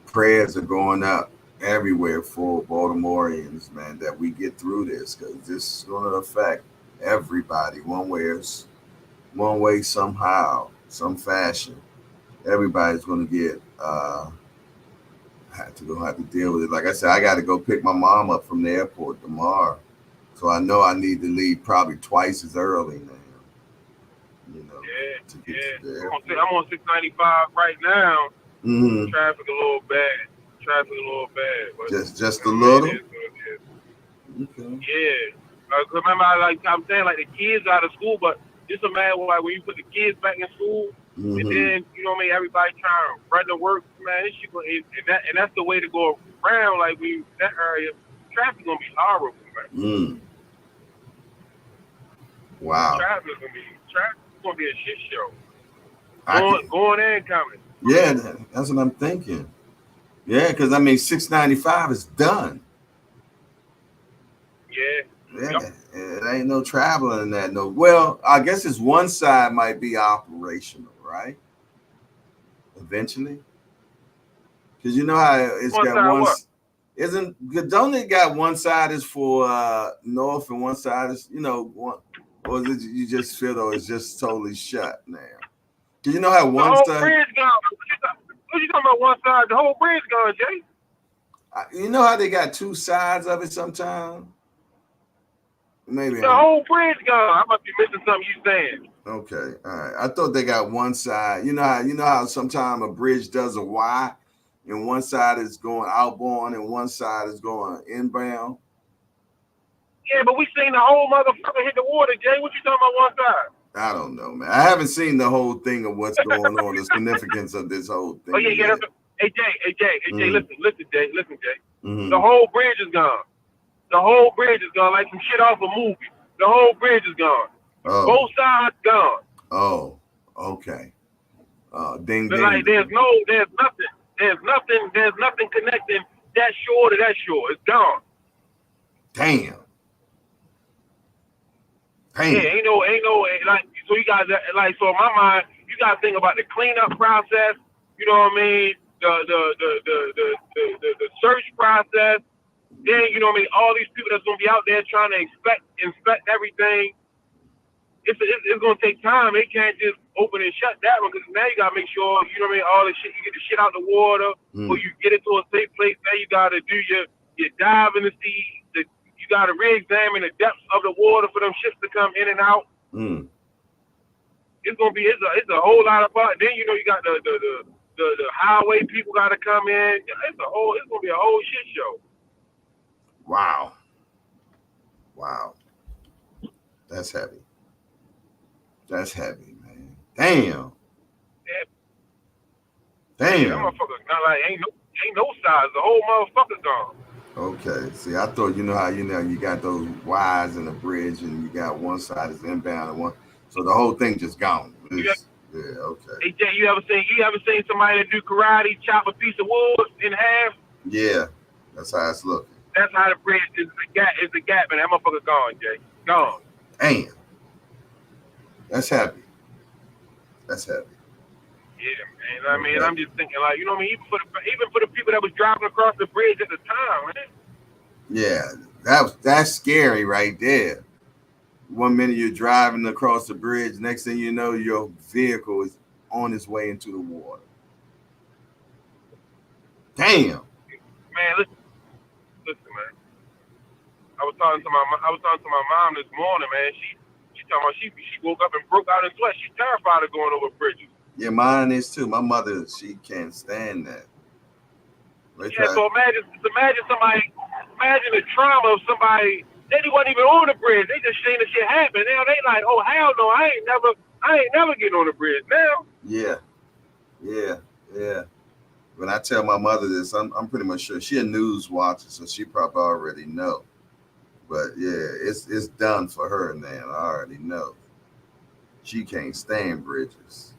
prayers are going up everywhere for Baltimoreans, man, that we get through this because this is going to affect everybody one way, somehow, some fashion. Everybody's going to get have to deal with it. Like I said, I got to go pick my mom up from the airport tomorrow, so I know I need to leave probably twice as early now. You know, to get to the airport. I'm on 695 right now. Mm-hmm. Traffic a little bad. But Just a little. It is what it is. Okay. Yeah. Remember, I'm saying, like the kids out of school, but it's a matter like when you put the kids back in school, Mm-hmm. and then you know what I mean. Everybody trying to run to work, man. This shit, and that's the way to go around. Like that area, traffic gonna be horrible, man. Wow. Traffic gonna be a shit show. Going and coming. Yeah, that's what I'm thinking. Yeah, because I mean, 695 is done. Yeah. Yeah, it ain't no traveling in that. No, well, I guess it's one side might be operational, right? Eventually, because you know how it's got one. Don't it got one side is for north and one side is one, or is it you just feel though it's just totally shut now? Do you know how one the whole side? Bridge gone. What you talking about? One side, the whole bridge gone, Jay. You know how they got two sides of it sometimes. Maybe the whole bridge gone. I must be missing something you saying. Okay, all right. I thought they got one side. You know how sometimes a bridge does a Y, and one side is going outbound and one side is going inbound. Yeah, but we seen the whole motherfucker hit the water, Jay. What you talking about one side? I don't know, man. I haven't seen the whole thing of what's going on, the significance of this whole thing. Oh yeah. Hey Jay, listen, Jay. Mm-hmm. The whole bridge is gone. The whole bridge is gone, like some shit off a movie. The whole bridge is gone. Oh. Both sides gone. Oh, okay. Ding. Like there's nothing connecting that shore to that shore. It's gone. Damn. Yeah, ain't no like so you guys like so in my mind you gotta think about the cleanup process. You know what I mean? The search process. Then you know what I mean. All these people that's gonna be out there trying to inspect everything. It's gonna take time. They can't just open and shut that one because now you gotta make sure you know what I mean. All the shit you get the shit out the water, or you get it to a safe place. Now you gotta do your diving to see the. You gotta re-examine the depths of the water for them ships to come in and out. It's gonna be it's a whole lot of fun. Then you know you got the highway people gotta come in. It's gonna be a whole shit show. Wow. That's heavy. Man. Damn. Yeah. Damn. That motherfucker not like ain't no size. The whole motherfucker gone. Okay. See, I thought you got those Ys in the bridge and you got one side is inbound and one, so the whole thing just gone. Yeah. Okay. Hey Jay, you ever seen somebody that do karate chop a piece of wood in half? Yeah, that's how it's looking. That's how the bridge is the gap, and that motherfucker gone, Jay. Gone. Damn. That's heavy. Yeah, man. I mean, I'm just thinking, like, you know what I mean? Even for the people that was driving across the bridge at the time, man. Yeah, that's scary right there. 1 minute you're driving across the bridge, next thing you know, your vehicle is on its way into the water. Damn. Man, listen, man. I was talking to my mom this morning, man. She talking about she woke up and broke out in sweat. She's terrified of going over bridges. Yeah, mine is too. My mother, she can't stand that. So imagine the trauma of somebody. They wasn't even on the bridge. They just seen the shit happen. Now they like, oh hell no, I ain't never getting on the bridge now. Yeah. When I tell my mother this, I'm pretty much sure she a news watcher, so she probably already know. But yeah, it's done for her now. I already know. She can't stand bridges.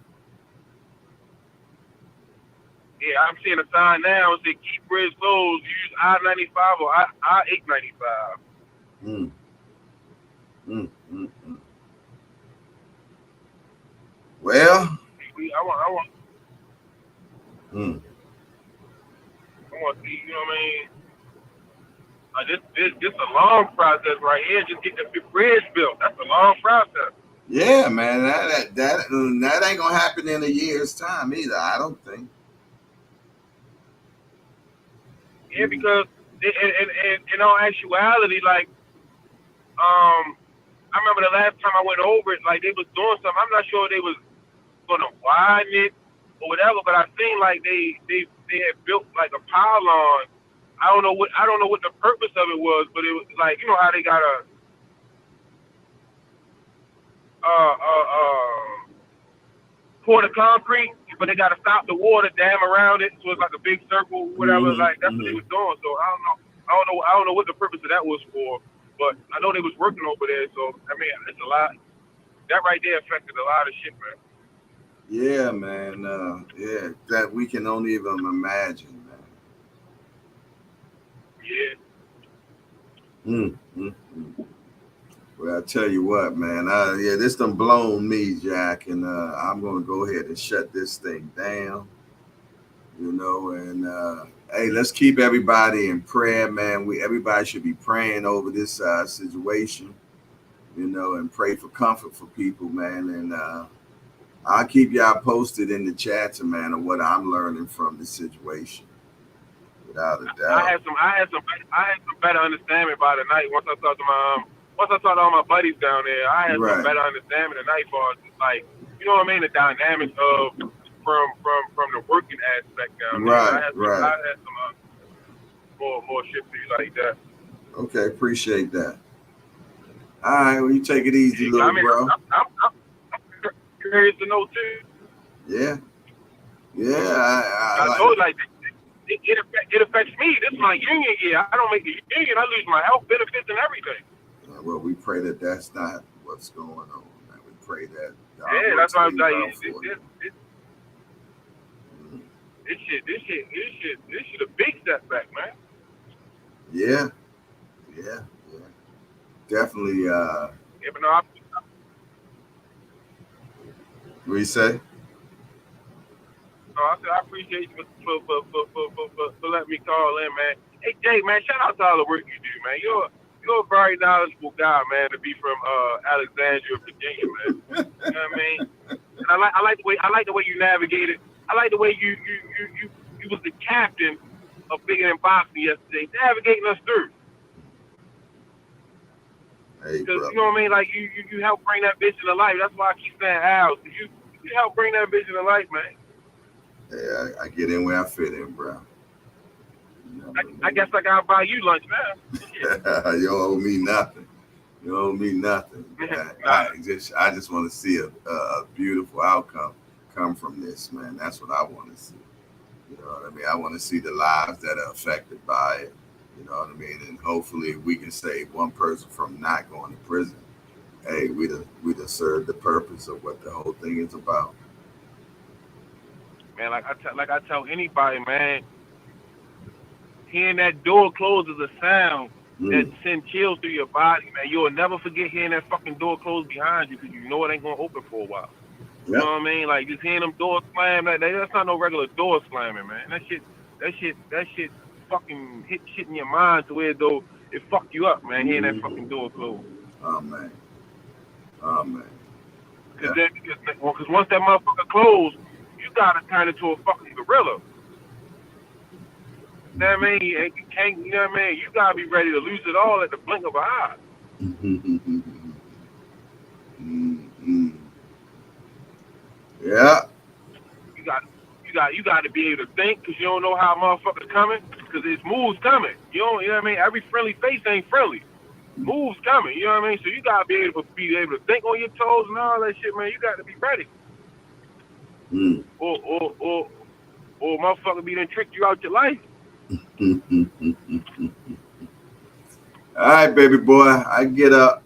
Yeah, I'm seeing a sign now. It says keep bridge closed. Use I-95 or I-895. Mm, mm, mm, mm. Well, mm, I want to see. You know what I mean? This a long process right here. Just get the bridge built. That's a long process. yeah, man, that ain't gonna happen in a year's time either. I don't think. Yeah, because in all actuality, like I remember the last time I went over it, like they was doing something. I'm not sure they was gonna widen it or whatever, but I seen like they had built like a pylon. I don't know what the purpose of it was, but it was like you know how they got a pour the concrete, but they got to stop the water dam around it, so it's like a big circle, whatever. Like that's what they was doing. So I don't know what the purpose of that was for, but I know they was working over there. So I mean, it's a lot. That right there affected a lot of shit, man. Yeah, man. Yeah, that we can only even imagine, Yeah. man. Well, I tell you what, man. Yeah, this done blown me, Jack, and I'm gonna go ahead and shut this thing down. You know, and hey, let's keep everybody in prayer, man. Everybody should be praying over this situation, you know, and pray for comfort for people, man. And I'll keep y'all posted in the chats, man, of what I'm learning from the situation, without a doubt. I had some better understanding by the night once I talked to all my buddies down there. I had some better understanding tonight for like, you know what I mean, the dynamics of from the working aspect down there. I had some more shit for you like that. Okay, appreciate that. All right, well, you take it easy, little bro. I'm curious to know too. Yeah. I told you, like it affects me. This is my union year. I don't make the union. I lose my health benefits and everything. Well, we pray that that's not what's going on, man. We pray that. Yeah, that's why I'm like, this shit a big setback, man. Yeah. Definitely. Yeah, but no, what you say? No, I said I appreciate you for letting me call in, man. Hey, Jay, man, shout out to all the work you do, man. You're a very knowledgeable guy, man, to be from Alexandria, Virginia, man. You know what I mean? And I like the way you navigated. I like the way you was the captain of Bigger Than Boxing yesterday, navigating us through. Hey, because you know what I mean? Like you help bring that bitch to life. That's why I keep saying Al. You help bring that bitch to life, man. Yeah, I get in where I fit in, bro. You know I guess I gotta buy you lunch now. You don't owe me nothing. You owe me nothing. I just want to see a beautiful outcome come from this, man. That's what I want to see. You know what I mean? I want to see the lives that are affected by it. You know what I mean? And hopefully we can save one person from not going to prison. Hey, we'd have served the purpose of what the whole thing is about. Man, like I tell anybody, man, hearing that door close is a sound that sends chills through your body, man. You'll never forget hearing that fucking door close behind you because you know it ain't gonna open for a while. Yep. You know what I mean? Like just hearing them doors slam, that's not no regular door slamming, man. That shit fucking hit shit in your mind to where though it fucked you up, man. Hearing that fucking door close. Oh man. Because once that motherfucker closed, you gotta turn into a fucking gorilla. You know what I mean? You can't. You know what I mean? You gotta be ready to lose it all at the blink of an eye. Yeah. You got to be able to think because you don't know how motherfuckers coming because it's moves coming. You know what I mean? Every friendly face ain't friendly. Moves coming. You know what I mean? So you got to be able to think on your toes and all that shit, man. You got to be ready. Or motherfucker be done tricked you out your life. All right, baby boy. I get up.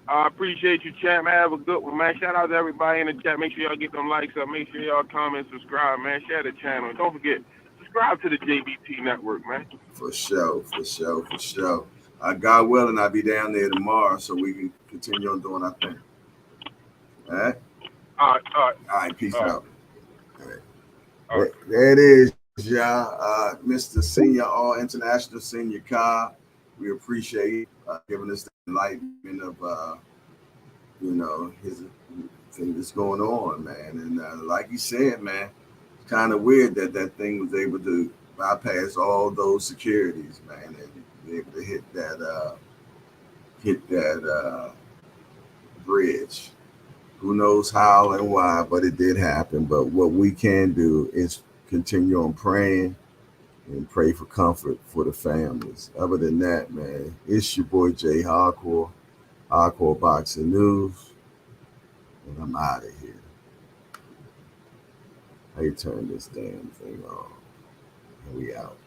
I appreciate you, chat, man. Have a good one, man. Shout out to everybody in the chat. Make sure y'all get them likes up. Make sure y'all comment, subscribe, man. Share the channel. And don't forget, subscribe to the JBT Network, man. For sure. God willing, I'll be down there tomorrow so we can continue on doing our thing. All right? All right. Peace out. All right. There it is, y'all. Mr. Senior, All International Senior Cobb. We appreciate giving us the enlightenment of, his thing that's going on, man. And like you said, man, it's kind of weird that thing was able to bypass all those securities, man, and be able to hit that bridge. Who knows how and why, but it did happen. But what we can do is continue on praying and pray for comfort for the families. Other than that, man, it's your boy Jay Hardcore Boxing News, and I'm out of here. How you turn this damn thing on? And we out.